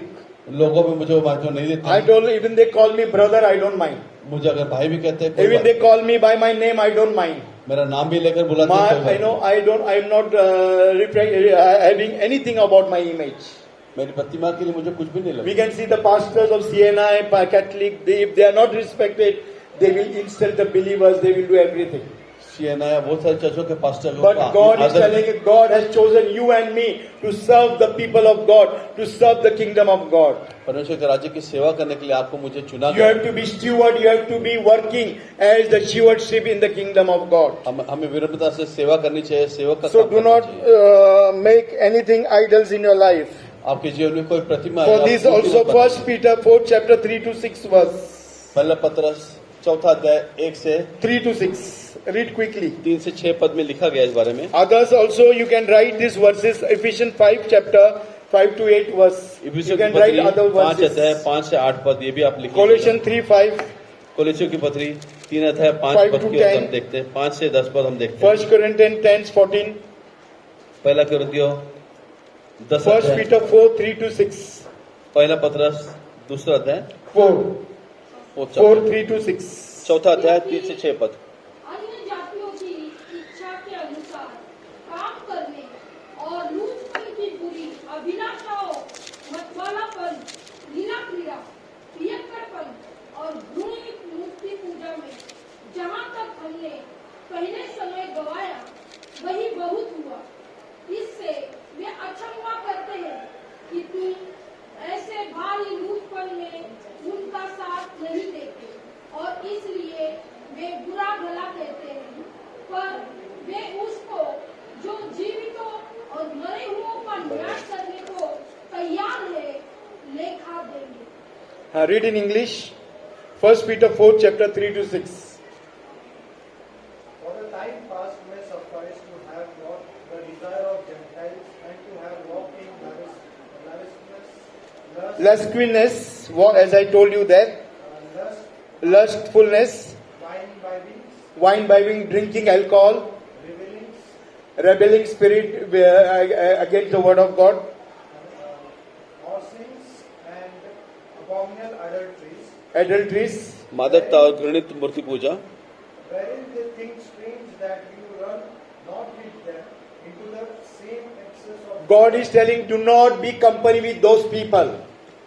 Speaker 2: लोगों में मुझे महत्व नहीं देते
Speaker 1: I
Speaker 2: हैं।
Speaker 1: told, even they call me brother, I don't mind.
Speaker 2: मुझे अगर भाई भी कहते हैं कोई
Speaker 1: Even
Speaker 2: बात
Speaker 1: they call me by my name, I don't mind.
Speaker 2: नहीं। मेरा नाम भी लेकर बुलाते हैं कोई बात नहीं।
Speaker 1: I'm not having anything about my image.
Speaker 2: मेरी प्रतिमा के लिए मुझे कुछ भी नहीं
Speaker 1: We
Speaker 2: लगा।
Speaker 1: can see the pastors of CNI, Catholic, if they are not respected, they will insult the believers, they will do everything.
Speaker 2: CNI बहुत सारे चर्चों के पास्टर को
Speaker 1: But God is
Speaker 2: आदर-
Speaker 1: telling, God has chosen you and me to serve the people of God, to serve the kingdom of God.
Speaker 2: परमेश्वर के राज्य की सेवा करने के लिए आपको मुझे चुना
Speaker 1: You
Speaker 2: गया।
Speaker 1: have to be steward, you have to be working as the stewardship in the kingdom of God.
Speaker 2: हमें विनम्रता से सेवा करनी चाहिए, सेवक का
Speaker 1: So
Speaker 2: काम
Speaker 1: do
Speaker 2: करना
Speaker 1: not
Speaker 2: चाहिए।
Speaker 1: make anything idols in your life.
Speaker 2: आपके जीवन में कोई प्रतिमा
Speaker 1: For
Speaker 2: है,
Speaker 1: this
Speaker 2: आप मूर्ति
Speaker 1: also
Speaker 2: मत बनाइए।
Speaker 1: 1 Peter 4 chapter 3 to 6 verse.
Speaker 2: पहला पत्रस चौथा अध्याय 1 से
Speaker 1: 3 to 6. Read quickly.
Speaker 2: 3 से 6 पद में लिखा गया इस बारे में।
Speaker 1: Others also you can write these verses. Ephesians 5 chapter 5 to 8 verse. You
Speaker 2: इफिसियों की
Speaker 1: can write
Speaker 2: पत्री
Speaker 1: other
Speaker 2: 5 अध्याय
Speaker 1: verses.
Speaker 2: 5 से 8 पद ये भी आप लिखिए।
Speaker 1: Colossians 3 5.
Speaker 2: कोलोसियों की पत्री 3 अध्याय 5
Speaker 1: 5
Speaker 2: पद
Speaker 1: to
Speaker 2: की हम
Speaker 1: 10
Speaker 2: देखते हैं। 5 से 10 पद हम देखते हैं।
Speaker 1: 1 Corinthians 10 14.
Speaker 2: पहला कुरिन्थियों 10
Speaker 1: 1
Speaker 2: अध्याय,
Speaker 1: Peter 4 3 to 6.
Speaker 2: पहला पत्रस दूसरा अध्याय
Speaker 1: 4
Speaker 2: वो
Speaker 1: 4 3 to 6.
Speaker 2: चौथा अध्याय 3 से 6 पद।
Speaker 3: अन्य जातियों की इच्छा के अनुसार काम करने और लूटपन की बुरी अभिलाषाओं, मतवालापन, लीला क्रीड़ा, पियक्कड़पन और घृणित मूर्ति पूजा में जहाँ तक हमने पहले समय गवाया वही बहुत हुआ। इससे वे अचंभा करते हैं कि तुम ऐसे भारी लूटपन में उनका साथ नहीं देते और इसलिए वे बुरा भला कहते हैं, पर वे उसको जो जीवितों और मरे हुओं का न्याय करने को तैयार है लेखा देंगे।
Speaker 1: Read in English. 1 Peter 4 chapter 3 to 6.
Speaker 5: For the time past may suffice to have not the desire of Gentiles and to have walked in lasciviousness,
Speaker 1: Lasciviousness, as I told you that, lustfulness, wine bibbing, drinking alcohol, rebelling spirit against the word of God,
Speaker 5: sins and abominable
Speaker 1: adulteries,
Speaker 2: मादकता और घृणित मूर्ति पूजा,
Speaker 5: wherein they think strange that you run not with them into the same excess of
Speaker 1: God is telling, do not be company with those people.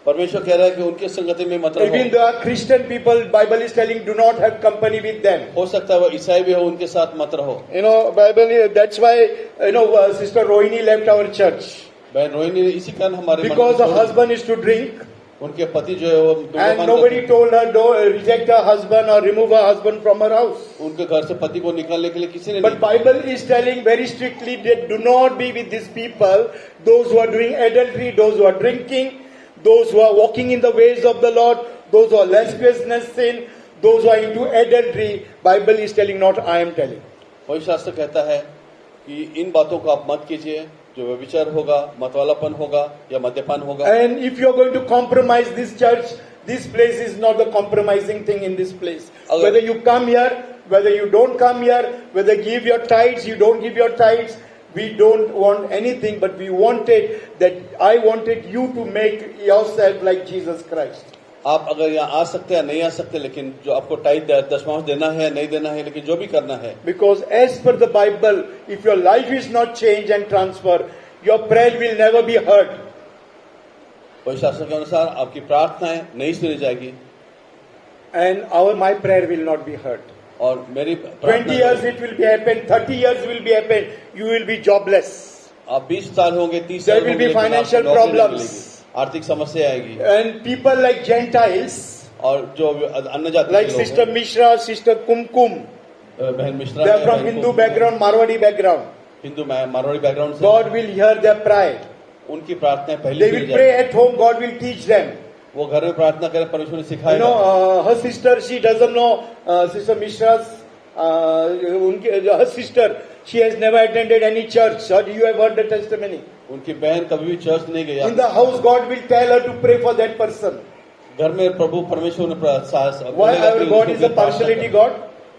Speaker 2: परमेश्वर कह रहा है कि उनके संगति में मत
Speaker 1: Even
Speaker 2: रहो।
Speaker 1: the Christian people, Bible is telling, do not have company with them.
Speaker 2: हो सकता है वो ईसाई भी हो, उनके साथ मत रहो।
Speaker 1: Bible, that's why, Sister Rohini left our church.
Speaker 2: बहन रोहिणी ने इसी कारण हमारे मन
Speaker 1: Because
Speaker 2: में
Speaker 1: the
Speaker 2: छोड़ा।
Speaker 1: husband is to drink.
Speaker 2: उनके पति जो है वो
Speaker 1: And
Speaker 2: धूम्रपान
Speaker 1: nobody
Speaker 2: करते हैं।
Speaker 1: told her, don't reject her husband or remove her husband from her house.
Speaker 2: उनके घर से पति को निकालने के लिए किसी ने
Speaker 1: But
Speaker 2: नहीं।
Speaker 1: Bible is telling very strictly that do not be with these people, those who are doing adultery, those who are drinking, those who are walking in the ways of the Lord, those who are lasciviousness sin, those who are into adultery. Bible is telling, not I am telling.
Speaker 2: वही शास्त्र कहता है कि इन बातों को आप मत कीजिए, जो व्यभिचार होगा, मतवालापन होगा या मद्यपान होगा।
Speaker 1: And if you are going to compromise this church, this place is not the compromising thing in this place.
Speaker 2: Okay.
Speaker 1: Whether you come here, whether you don't come here, whether give your tithes, you don't give your tithes, we don't want anything, but we wanted that I wanted you to make yourself like Jesus Christ.
Speaker 2: आप अगर यहाँ आ सकते हैं नहीं आ सकते, लेकिन जो आपको टाइट दशमांश देना है नहीं देना है, लेकिन जो भी करना है,
Speaker 1: Because as per the Bible, if your life is not changed and transferred, your prayer will never be heard.
Speaker 2: पवित्र शास्त्र के अनुसार आपकी प्रार्थनाएं नहीं सुनी जाएगी
Speaker 1: And my prayer will not be heard.
Speaker 2: और मेरी
Speaker 1: 20 years it will be happen, 30 years will be happen, you will be jobless.
Speaker 2: आप 20 साल होंगे 30
Speaker 1: There
Speaker 2: साल
Speaker 1: will
Speaker 2: होंगे,
Speaker 1: be
Speaker 2: लेकिन
Speaker 1: financial
Speaker 2: आपको नौकरी नहीं
Speaker 1: problems.
Speaker 2: मिलेगी, आर्थिक समस्या आएगी।
Speaker 1: And people like Gentiles,
Speaker 2: और जो अन्य जाति
Speaker 1: like
Speaker 2: के लोग
Speaker 1: Sister
Speaker 2: हैं,
Speaker 1: Mishra, Sister Kumkum,
Speaker 2: बहन मिश्रा
Speaker 1: they are
Speaker 2: है,
Speaker 1: from
Speaker 2: बहन
Speaker 1: Hindu
Speaker 2: कुमकुम
Speaker 1: background, Marwadi background.
Speaker 2: है, हिंदू मारवाड़ी बैकग्राउंड से,
Speaker 1: God will hear their prayer.
Speaker 2: उनकी प्रार्थनाएं पहले
Speaker 1: They
Speaker 2: सुनी
Speaker 1: will pray
Speaker 2: जाएगी।
Speaker 1: at home, God will teach them.
Speaker 2: वो घर में प्रार्थना करें, परमेश्वर ने
Speaker 1: You
Speaker 2: सिखाएगा।
Speaker 1: know, her sister, she doesn't know, Sister Mishra's, her sister, she has never attended any church. Or you have heard the testimony.
Speaker 2: उनकी बहन कभी भी चर्च नहीं गई।
Speaker 1: In the house, God will tell her to pray for that person.
Speaker 2: घर में प्रभु परमेश्वर ने
Speaker 1: Why our God is a partiality God?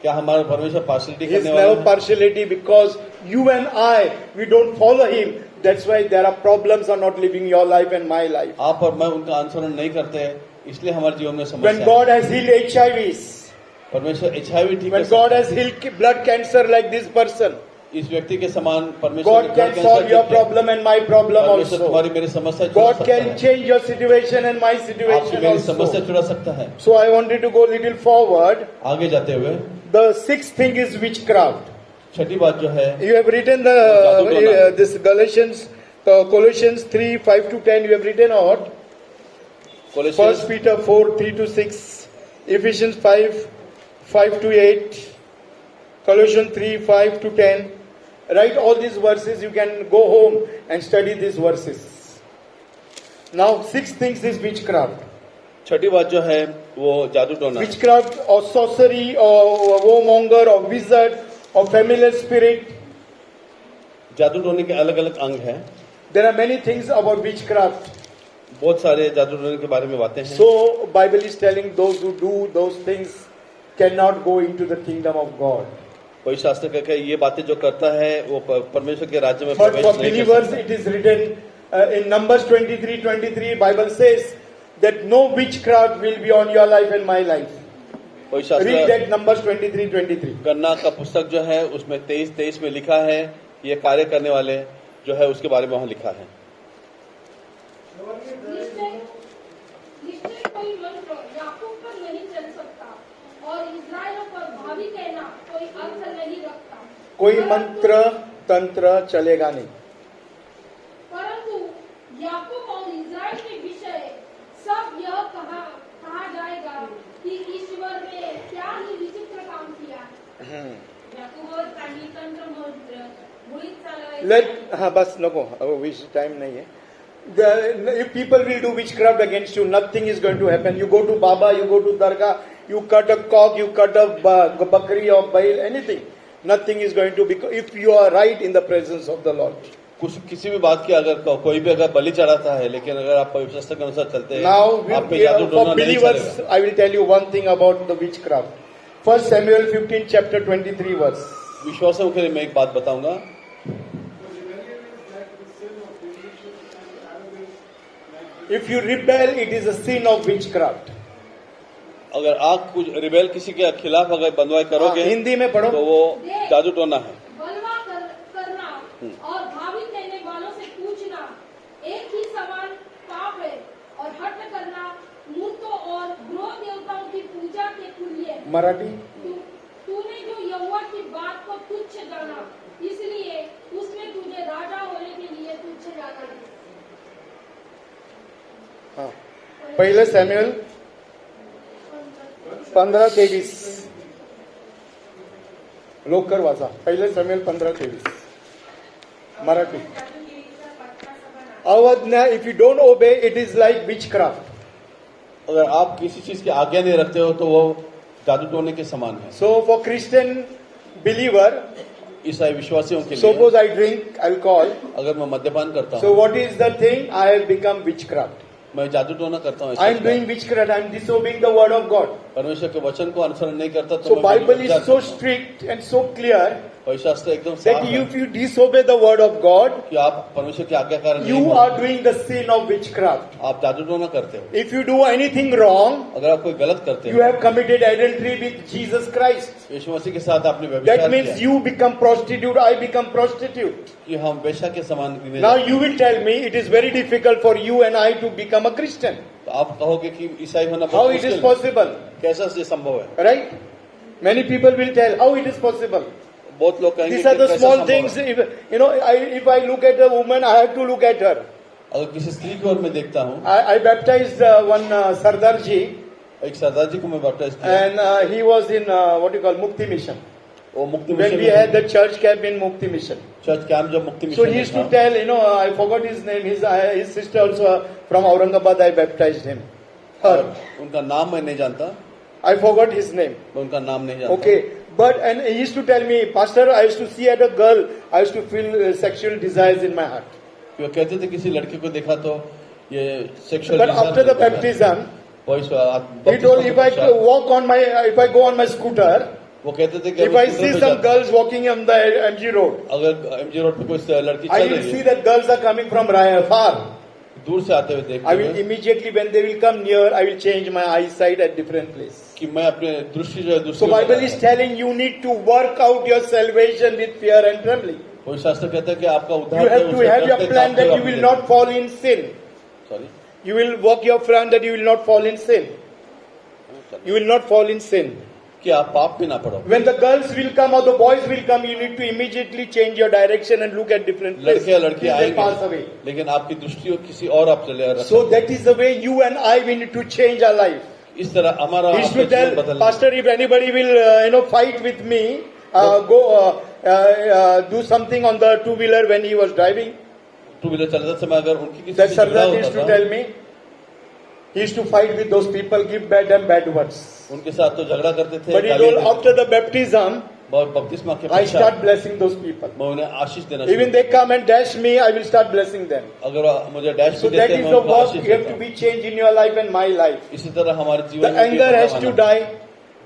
Speaker 2: क्या हमारा परमेश्वर पार्शलिटी
Speaker 1: He is
Speaker 2: करने वाला
Speaker 1: never
Speaker 2: है?
Speaker 1: partiality because you and I, we don't follow Him. That's why there are problems are not living your life and my life.
Speaker 2: आप और मैं उनका अनुसरण नहीं करते, इसलिए हमारे जीवन में
Speaker 1: When
Speaker 2: समस्या
Speaker 1: God
Speaker 2: है।
Speaker 1: has healed HIVs,
Speaker 2: परमेश्वर HIV ठीक
Speaker 1: when
Speaker 2: है,
Speaker 1: God has healed blood cancer like this person,
Speaker 2: इस व्यक्ति के समान परमेश्वर
Speaker 1: God
Speaker 2: ने
Speaker 1: can
Speaker 2: कैंसर
Speaker 1: solve your
Speaker 2: ठीक है।
Speaker 1: problem and my problem
Speaker 2: परमेश्वर
Speaker 1: also.
Speaker 2: तुम्हारी मेरी समस्या छुड़ा
Speaker 1: God
Speaker 2: सकता
Speaker 1: can
Speaker 2: है,
Speaker 1: change your situation and my
Speaker 2: आपकी
Speaker 1: situation
Speaker 2: मेरी समस्या
Speaker 1: also.
Speaker 2: छुड़ा सकता है।
Speaker 1: So I wanted to go little forward.
Speaker 2: आगे जाते हुए
Speaker 1: The sixth thing is witchcraft.
Speaker 2: छठी बात जो है,
Speaker 1: You have written this Colossians 3, 5 to 10. You have written out.
Speaker 2: कोलोसियस
Speaker 1: 1 Peter 4, 3 to 6. Ephesians 5, 5 to 8. Colossians 3, 5 to 10. Write all these verses. You can go home and study these verses. Now, sixth things is witchcraft.
Speaker 2: छठी बात जो है वो जादू टोना है।
Speaker 1: Witchcraft or sorcery or warmonger or wizard or familiar spirit.
Speaker 2: जादू टोने के अलग अलग अंग हैं।
Speaker 1: There are many things about witchcraft.
Speaker 2: बहुत सारे जादू टोने के बारे में बातें हैं।
Speaker 1: So, Bible is telling those who do those things cannot go into the kingdom of God.
Speaker 2: पवित्र शास्त्र कहता है ये बातें जो करता है वो परमेश्वर के राज्य में
Speaker 1: But
Speaker 2: प्रवेश
Speaker 1: for
Speaker 2: नहीं कर
Speaker 1: believers,
Speaker 2: सकता।
Speaker 1: it is written in Numbers 23:23. Bible says that no witchcraft will be on your life and my life.
Speaker 2: पवित्र
Speaker 1: Read
Speaker 2: शास्त्र
Speaker 1: that Numbers 23:23.
Speaker 2: गन्ना का पुस्तक जो है उसमें 23:23 में लिखा है, ये कार्य करने वाले जो है उसके बारे में वहाँ लिखा है।
Speaker 3: निश्चय कोई मंत्र याकूब पर नहीं चल सकता और इस्राएल पर भावी कहना कोई अर्थ नहीं रखता।
Speaker 1: कोई मंत्र तंत्र चलेगा नहीं.
Speaker 3: परंतु याकूब और इस्राएल के विषय सब यह कहा जाएगा कि ईश्वर ने क्या ही विचित्र काम किया।
Speaker 4: याकूबवर काही तंत्र मंत्र मुळीच चालवायचे
Speaker 1: Let बस नको, wish time नहीं है. If people will do witchcraft against you, nothing is going to happen. You go to Baba, you go to Dargah, you cut a cock, you cut a bakri or bail, anything. Nothing is going to be, if you are right in the presence of the Lord.
Speaker 2: कुछ किसी भी बात की अगर कोई भी अगर बलि चढ़ाता है, लेकिन अगर आप पवित्र शास्त्र के अनुसार चलते हैं,
Speaker 1: Now,
Speaker 2: आप पे जादू टोना
Speaker 1: for
Speaker 2: नहीं
Speaker 1: believers,
Speaker 2: चलेगा।
Speaker 1: I will tell you one thing about the witchcraft. 1 Samuel 15, chapter 23 verse.
Speaker 2: विश्वासों के लिए मैं एक बात बताऊंगा।
Speaker 1: If you rebel, it is a sin of witchcraft.
Speaker 2: अगर आप कुछ रिबेल किसी के खिलाफ अगर बंदवाई करोगे
Speaker 1: हिंदी में पढ़ो.
Speaker 2: तो वो जादू टोना है।
Speaker 3: बलवा करना और भावी कहने वालों से पूछना एक ही समान पाप है और हठ करना मूर्तों और गृह देवताओं की पूजा के तुल्य है।
Speaker 1: मराठी.
Speaker 3: तूने जो यहोवा की बात को तुच्छ जाना, इसलिए उसमें तुझे राजा होने के लिए तुच्छ जाना है।
Speaker 1: हाँ. पहले सैमुअल 15:23. लोकर वाचा. पहले सैमुअल 15:23. मराठी.
Speaker 4: जादूगिरीचा पाचवा सभा
Speaker 1: अवज्ञा. If you don't obey, it is like witchcraft.
Speaker 2: अगर आप किसी चीज की आज्ञा नहीं रखते हो तो वो जादू टोने के समान है।
Speaker 1: So for Christian believer,
Speaker 2: ईसाई विश्वासियों के लिए
Speaker 1: suppose I drink alcohol.
Speaker 2: अगर मैं मद्यपान करता
Speaker 1: So
Speaker 2: हूँ
Speaker 1: what is the thing? I have become witchcraft.
Speaker 2: मैं जादू टोना करता हूँ,
Speaker 1: I am doing witchcraft. I am disobeying the word of God.
Speaker 2: परमेश्वर के वचन को अनुसरण नहीं करता तो
Speaker 1: So
Speaker 2: मैं
Speaker 1: Bible
Speaker 2: व्यभिचार
Speaker 1: is so
Speaker 2: करता हूँ।
Speaker 1: strict and so clear
Speaker 2: पवित्र शास्त्र एकदम
Speaker 1: that
Speaker 2: साफ है
Speaker 1: if you disobey the word of God,
Speaker 2: कि आप परमेश्वर की आज्ञाकार नहीं
Speaker 1: you
Speaker 2: हो,
Speaker 1: are doing the sin of witchcraft.
Speaker 2: आप जादू टोना करते हो।
Speaker 1: If you do anything wrong,
Speaker 2: अगर आप कोई गलत करते
Speaker 1: you
Speaker 2: हो,
Speaker 1: have committed adultery with Jesus Christ.
Speaker 2: यीशु मसीह के साथ आपने
Speaker 1: That
Speaker 2: व्यभिचार
Speaker 1: means
Speaker 2: किया
Speaker 1: you become prostitute, I become prostitute.
Speaker 2: कि हम वेश्या के समान गिने
Speaker 1: Now
Speaker 2: जाते
Speaker 1: you will tell me it is very difficult for you and I to become a Christian.
Speaker 2: हैं। तो आप कहोगे कि ईसाई होना
Speaker 1: How
Speaker 2: बहुत
Speaker 1: it is
Speaker 2: मुश्किल है।
Speaker 1: possible?
Speaker 2: कैसा ये संभव है?
Speaker 1: Right? Many people will tell how it is possible.
Speaker 2: बहुत लोग कहेंगे
Speaker 1: These are
Speaker 2: कि
Speaker 1: the
Speaker 2: कैसा
Speaker 1: small
Speaker 2: संभव
Speaker 1: things.
Speaker 2: है?
Speaker 1: If I look at a woman, I have to look at her.
Speaker 2: अगर किसी स्त्री की ओर मैं देखता हूँ,
Speaker 1: I baptized one Sardarji,
Speaker 2: एक सरदार जी को मैं बैप्टाइज किया,
Speaker 1: and he was in what you call Mukti Mission.
Speaker 2: वो मुक्ति
Speaker 1: When
Speaker 2: mission
Speaker 1: we had the church camp in Mukti Mission.
Speaker 2: Church camp जब मुक्ति
Speaker 1: So
Speaker 2: मिशन
Speaker 1: he
Speaker 2: में
Speaker 1: used to
Speaker 2: था,
Speaker 1: tell, I forgot his name, his sister also from Aurangabad, I baptized him.
Speaker 2: और
Speaker 1: Her.
Speaker 2: उनका नाम मैं नहीं जानता,
Speaker 1: I forgot his name.
Speaker 2: मैं उनका नाम नहीं जानता।
Speaker 1: Okay. And he used to tell me, Pastor, I used to see at a girl, I used to feel sexual desires in my heart.
Speaker 2: वो कहते थे किसी लड़की को देखा तो ये sexual
Speaker 1: But after the baptism, he told if I go on my scooter,
Speaker 2: वो कहते थे कि
Speaker 1: if I see some girls walking on the MG road,
Speaker 2: अगर एमजी रोड पे कोई लड़की
Speaker 1: I
Speaker 2: चल
Speaker 1: will
Speaker 2: रही
Speaker 1: see
Speaker 2: है,
Speaker 1: that girls are coming from far.
Speaker 2: दूर से आते हुए देखते
Speaker 1: I will
Speaker 2: हुए,
Speaker 1: immediately, when they will come near, I will change my eyesight at different place.
Speaker 2: कि मैं अपने दृष्टि जो है दूसरी
Speaker 1: So
Speaker 2: ओर
Speaker 1: Bible
Speaker 2: लगाता
Speaker 1: is
Speaker 2: हूं।
Speaker 1: telling you need to work out your salvation with fear and trembling.
Speaker 2: कोई शास्त्र कहता है कि आपका
Speaker 1: You
Speaker 2: उद्धार
Speaker 1: have to have your plan that you will not fall in sin.
Speaker 2: Sorry
Speaker 1: You will work your plan that you will not fall in sin. You will not fall in sin.
Speaker 2: कि आप पाप भी ना पड़ो।
Speaker 1: When the girls will come or the boys will come, you need to immediately change your direction and look at different places.
Speaker 2: लड़के या लड़की
Speaker 1: Till they pass away.
Speaker 2: आएंगे, लेकिन आपकी दृष्टि किसी और आप चले रखें।
Speaker 1: So that is the way you and I we need to change our life.
Speaker 2: इस तरह हमारा
Speaker 1: He used to
Speaker 2: आपका जीवन
Speaker 1: tell,
Speaker 2: बदलना।
Speaker 1: Pastor, if anybody will fight with me, do something on the two-wheeler when he was driving.
Speaker 2: Two wheeler चलाते समय अगर उनकी किसी
Speaker 1: That
Speaker 2: से झगड़ा
Speaker 1: Sardar used
Speaker 2: होता
Speaker 1: to
Speaker 2: था,
Speaker 1: tell me. He used to fight with those people, give bad and bad words.
Speaker 2: उनके साथ तो झगड़ा करते थे।
Speaker 1: But he
Speaker 2: गाली
Speaker 1: told
Speaker 2: देते थे।
Speaker 1: after the baptism,
Speaker 2: बहुत बपतिस्मा के
Speaker 1: I
Speaker 2: पश्चात
Speaker 1: start blessing those people.
Speaker 2: मैं उन्हें आशीष देना
Speaker 1: Even
Speaker 2: शुरू
Speaker 1: they come and dash me, I will start blessing them.
Speaker 2: अगर मुझे डैश
Speaker 1: So
Speaker 2: भी
Speaker 1: that
Speaker 2: देते
Speaker 1: is
Speaker 2: हैं
Speaker 1: the
Speaker 2: मैं उनको
Speaker 1: work
Speaker 2: आशीष
Speaker 1: you have
Speaker 2: देता
Speaker 1: to
Speaker 2: हूं।
Speaker 1: be changed in your life and my life.
Speaker 2: इसी तरह हमारे
Speaker 1: The
Speaker 2: जीवन में
Speaker 1: anger has to die.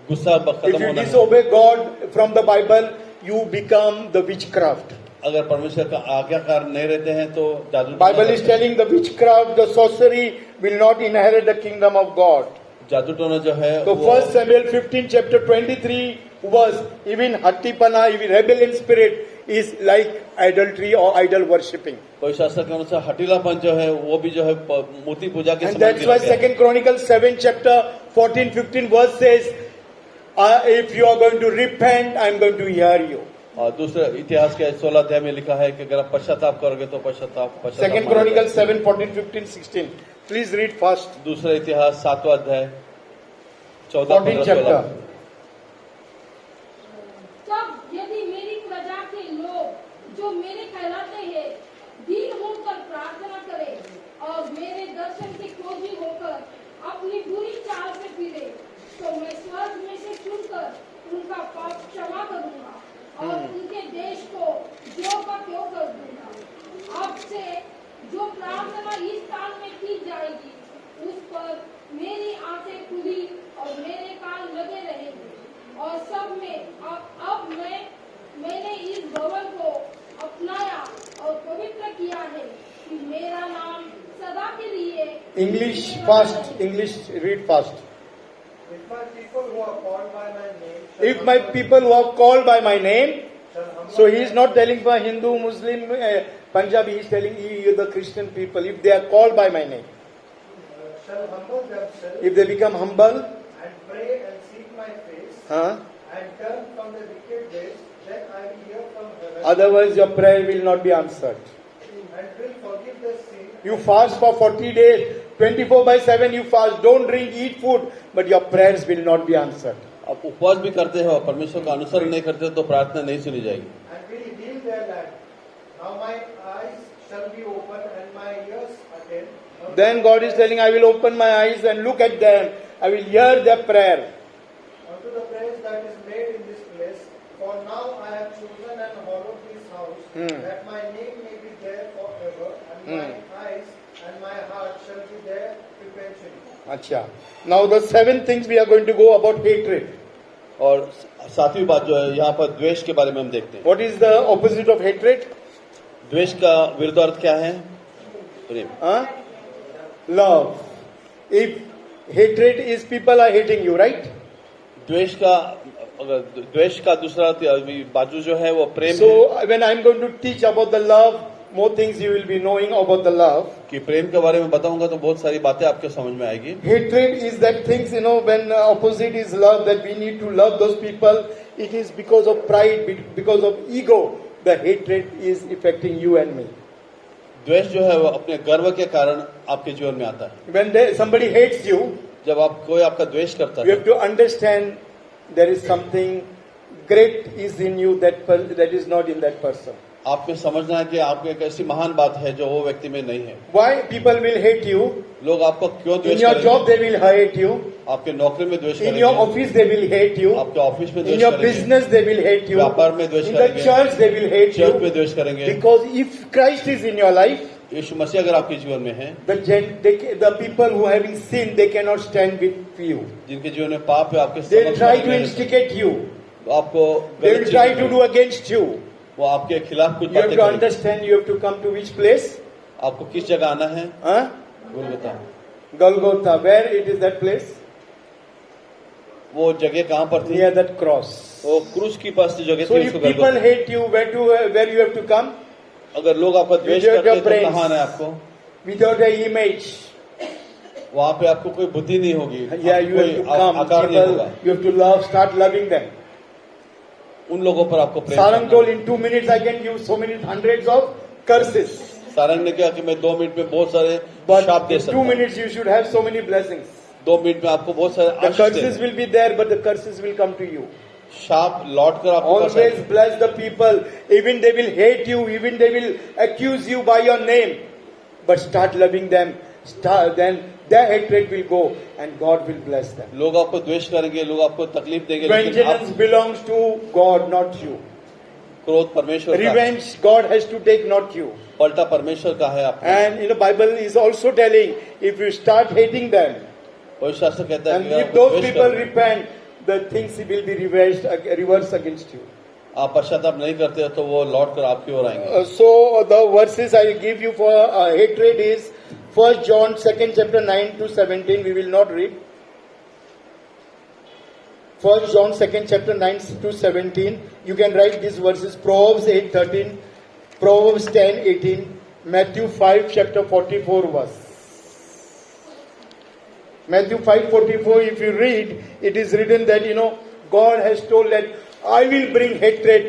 Speaker 2: गुस्सा
Speaker 1: If
Speaker 2: खत्म
Speaker 1: you
Speaker 2: होना है।
Speaker 1: disobey God from the Bible, you become the witchcraft.
Speaker 2: अगर परमेश्वर का आज्ञाकार नहीं रहते हैं तो जादू
Speaker 1: Bible is telling the witchcraft, the sorcery will not inherit the kingdom of God.
Speaker 2: जादू टोना जो है
Speaker 1: So
Speaker 2: वो
Speaker 1: 1 Samuel 15 chapter 23 verse, even hattipana, even rebellion spirit is like adultery or idol worshipping.
Speaker 2: कोई शास्त्र के अनुसार हटीलापन जो है वो भी जो है मूर्ति पूजा के
Speaker 1: And
Speaker 2: समान
Speaker 1: that's why
Speaker 2: गिना गया है।
Speaker 1: 2 Chronicles 7 chapter 14-15 verse says, if you are going to repent, I am going to hear you.
Speaker 2: और दूसरे इतिहास के 16 अध्याय में लिखा है कि अगर आप पश्चाताप करोगे तो पश्चाताप
Speaker 1: 2 Chronicles 7, 14-15-16. Please read fast.
Speaker 2: दूसरा इतिहास 7वां अध्याय 14
Speaker 1: 14
Speaker 2: 15
Speaker 1: chapter.
Speaker 2: 16
Speaker 3: तब यदि मेरी प्रजा के लोग जो मेरे कहलाते हैं दीन होकर प्रार्थना करें और मेरे दर्शन के खोजी होकर अपनी बुरी चाल से फिरे तो मैं स्वर्ग में से सुनकर उनका पाप क्षमा करूंगा और उनके देश को ज्यों का त्यों कर दूंगा। अब से जो प्रार्थना इस स्थान में की जाएगी उस पर मेरी आंखें खुली और मेरे कान लगे रहेंगे और सब में अब मैंने इस भवन को अपनाया और पवित्र किया है कि मेरा नाम सदा के लिए
Speaker 1: English fast. English read fast.
Speaker 5: If my people who are called by my name
Speaker 1: If my people who are called by my name,
Speaker 5: shall humble
Speaker 1: so he is not telling for Hindu, Muslim, Punjabi, he is telling you the Christian people, if they are called by my name,
Speaker 5: shall humble themselves
Speaker 1: if they become humble,
Speaker 5: and pray and seek my face and turn from their wicked ways, then I will hear from heaven
Speaker 1: otherwise your prayer will not be answered.
Speaker 5: and will forgive their sin.
Speaker 1: You fast for 40 days, 24/7 you fast, don't drink, eat food, but your prayers will not be answered.
Speaker 2: आप उपवास भी करते हो परमेश्वर का अनुसरण नहीं करते तो प्रार्थना नहीं सुनी जाएगी।
Speaker 5: And will heal their land. Now my eyes shall be open and my ears attend.
Speaker 1: Then God is telling, I will open my eyes and look at them, I will hear their prayer.
Speaker 5: Unto the praise that is made in this place. For now I have chosen and hallowed this house, that my name may be there forever, and my eyes and my heart shall be there perpetually.
Speaker 1: Acha. Now the 7 things we are going to go about hatred.
Speaker 2: और सातवीं बात जो है यहाँ पर द्वेष के बारे में हम देखते हैं।
Speaker 1: What is the opposite of hatred?
Speaker 2: द्वेष का विरुद्ध अर्थ क्या है? प्रेम।
Speaker 1: Huh? Love. If hatred is people are hating you, right?
Speaker 2: द्वेष का अगर द्वेष का दूसरा बाजू जो है वो प्रेम है
Speaker 1: So when I'm going to teach about the love, more things you will be knowing about the love.
Speaker 2: कि प्रेम के बारे में बताऊंगा तो बहुत सारी बातें आपके समझ में आएगी।
Speaker 1: Hatred is that things, when opposite is love, that we need to love those people. It is because of pride, because of ego. The hatred is affecting you and me.
Speaker 2: द्वेष जो है वो अपने गर्व के कारण आपके जीवन में आता है।
Speaker 1: When somebody hates you,
Speaker 2: जब कोई आपका द्वेष करता
Speaker 1: you
Speaker 2: है
Speaker 1: have to understand there is something great is in you that is not in that person.
Speaker 2: आपको समझना है कि आपको एक ऐसी महान बात है जो वो व्यक्ति में नहीं है।
Speaker 1: Why people will hate you?
Speaker 2: लोग आपको क्यों
Speaker 1: In
Speaker 2: द्वेष
Speaker 1: your
Speaker 2: करेंगे?
Speaker 1: job they will hate you.
Speaker 2: आपके नौकरी में द्वेष
Speaker 1: In your
Speaker 2: करेंगे,
Speaker 1: office they will hate you.
Speaker 2: आपके ऑफिस में
Speaker 1: In
Speaker 2: द्वेष
Speaker 1: your
Speaker 2: करेंगे,
Speaker 1: business they will hate you.
Speaker 2: व्यापार में द्वेष
Speaker 1: In the
Speaker 2: करेंगे,
Speaker 1: church they will hate
Speaker 2: church में
Speaker 1: you.
Speaker 2: द्वेष करेंगे।
Speaker 1: Because if Christ is in your life,
Speaker 2: यीशु मसीह अगर आपके जीवन में है,
Speaker 1: the people who having sinned, they cannot stand with you.
Speaker 2: जिनके जीवन में पाप है आपके
Speaker 1: They will
Speaker 2: समक्ष
Speaker 1: try
Speaker 2: खड़े
Speaker 1: to
Speaker 2: रहने-
Speaker 1: instigate you.
Speaker 2: आपको
Speaker 1: They
Speaker 2: गलत
Speaker 1: will
Speaker 2: चीज़
Speaker 1: try to
Speaker 2: करेंगे।
Speaker 1: do against you.
Speaker 2: वो आपके खिलाफ कुछ
Speaker 1: You have
Speaker 2: बातें
Speaker 1: to
Speaker 2: करेंगे।
Speaker 1: understand, you have to come to which place?
Speaker 2: आपको किस जगह आना है
Speaker 1: Huh?
Speaker 2: वो बताओ।
Speaker 1: Golgotha. Where it is that place?
Speaker 2: वो जगह कहाँ पर थी?
Speaker 1: Near that cross.
Speaker 2: वो क्रूस की पास की जगह
Speaker 1: So
Speaker 2: थी,
Speaker 1: if
Speaker 2: उसको
Speaker 1: people
Speaker 2: गलगोता।
Speaker 1: hate you, where you have to come?
Speaker 2: अगर लोग आपका द्वेष
Speaker 1: Without
Speaker 2: करते
Speaker 1: your
Speaker 2: हैं तो
Speaker 1: brains.
Speaker 2: कहाँ आना है आपको?
Speaker 1: Without an image.
Speaker 2: वहाँ पे आपको कोई बुद्धि नहीं होगी,
Speaker 1: Yeah,
Speaker 2: आपको
Speaker 1: you have
Speaker 2: कोई
Speaker 1: to come.
Speaker 2: आकार नहीं
Speaker 1: People,
Speaker 2: होगा।
Speaker 1: you have to start loving them.
Speaker 2: उन लोगों पर आपको प्रेम
Speaker 1: Sarang
Speaker 2: करना
Speaker 1: told
Speaker 2: है।
Speaker 1: in 2 minutes I can give so many hundreds of curses.
Speaker 2: Sarang ने कहा कि मैं 2 मिनट में बहुत सारे
Speaker 1: But
Speaker 2: शाप दे
Speaker 1: in
Speaker 2: सकता
Speaker 1: 2
Speaker 2: हूँ।
Speaker 1: minutes you should have so many blessings.
Speaker 2: 2 minute में आपको बहुत सारे
Speaker 1: The
Speaker 2: आशीष
Speaker 1: curses
Speaker 2: देंगे।
Speaker 1: will be there, but the curses will come to you.
Speaker 2: शाप लौट कर आपको पास
Speaker 1: Always
Speaker 2: आएंगे।
Speaker 1: bless the people. Even they will hate you, even they will accuse you by your name. But start loving them. Then their hatred will go and God will bless them.
Speaker 2: लोग आपको द्वेष करेंगे, लोग आपको तकलीफ देंगे, लेकिन
Speaker 1: Vengeance
Speaker 2: आप
Speaker 1: belongs to God, not you.
Speaker 2: क्रोध परमेश्वर का है।
Speaker 1: Revenge God has to take, not you.
Speaker 2: पलटा परमेश्वर का है आपका।
Speaker 1: And Bible is also telling, if you start hating them,
Speaker 2: पवित्र शास्त्र कहता है
Speaker 1: and
Speaker 2: कि
Speaker 1: if
Speaker 2: आप
Speaker 1: those
Speaker 2: द्वेष
Speaker 1: people
Speaker 2: करो।
Speaker 1: repent, the things will be reversed against you.
Speaker 2: आप पश्चाताप नहीं करते हो तो वो लौट कर आपकी ओर आएंगे।
Speaker 1: So the verses I give you for hatred is 1 John 2nd chapter 9 to 17. We will not read. 1 John 2nd chapter 9 to 17. You can write these verses. Proverbs 8:13, Proverbs 10:18, Matthew 5 chapter 44 verse. Matthew 5:44. If you read, it is written that God has told that I will bring hatred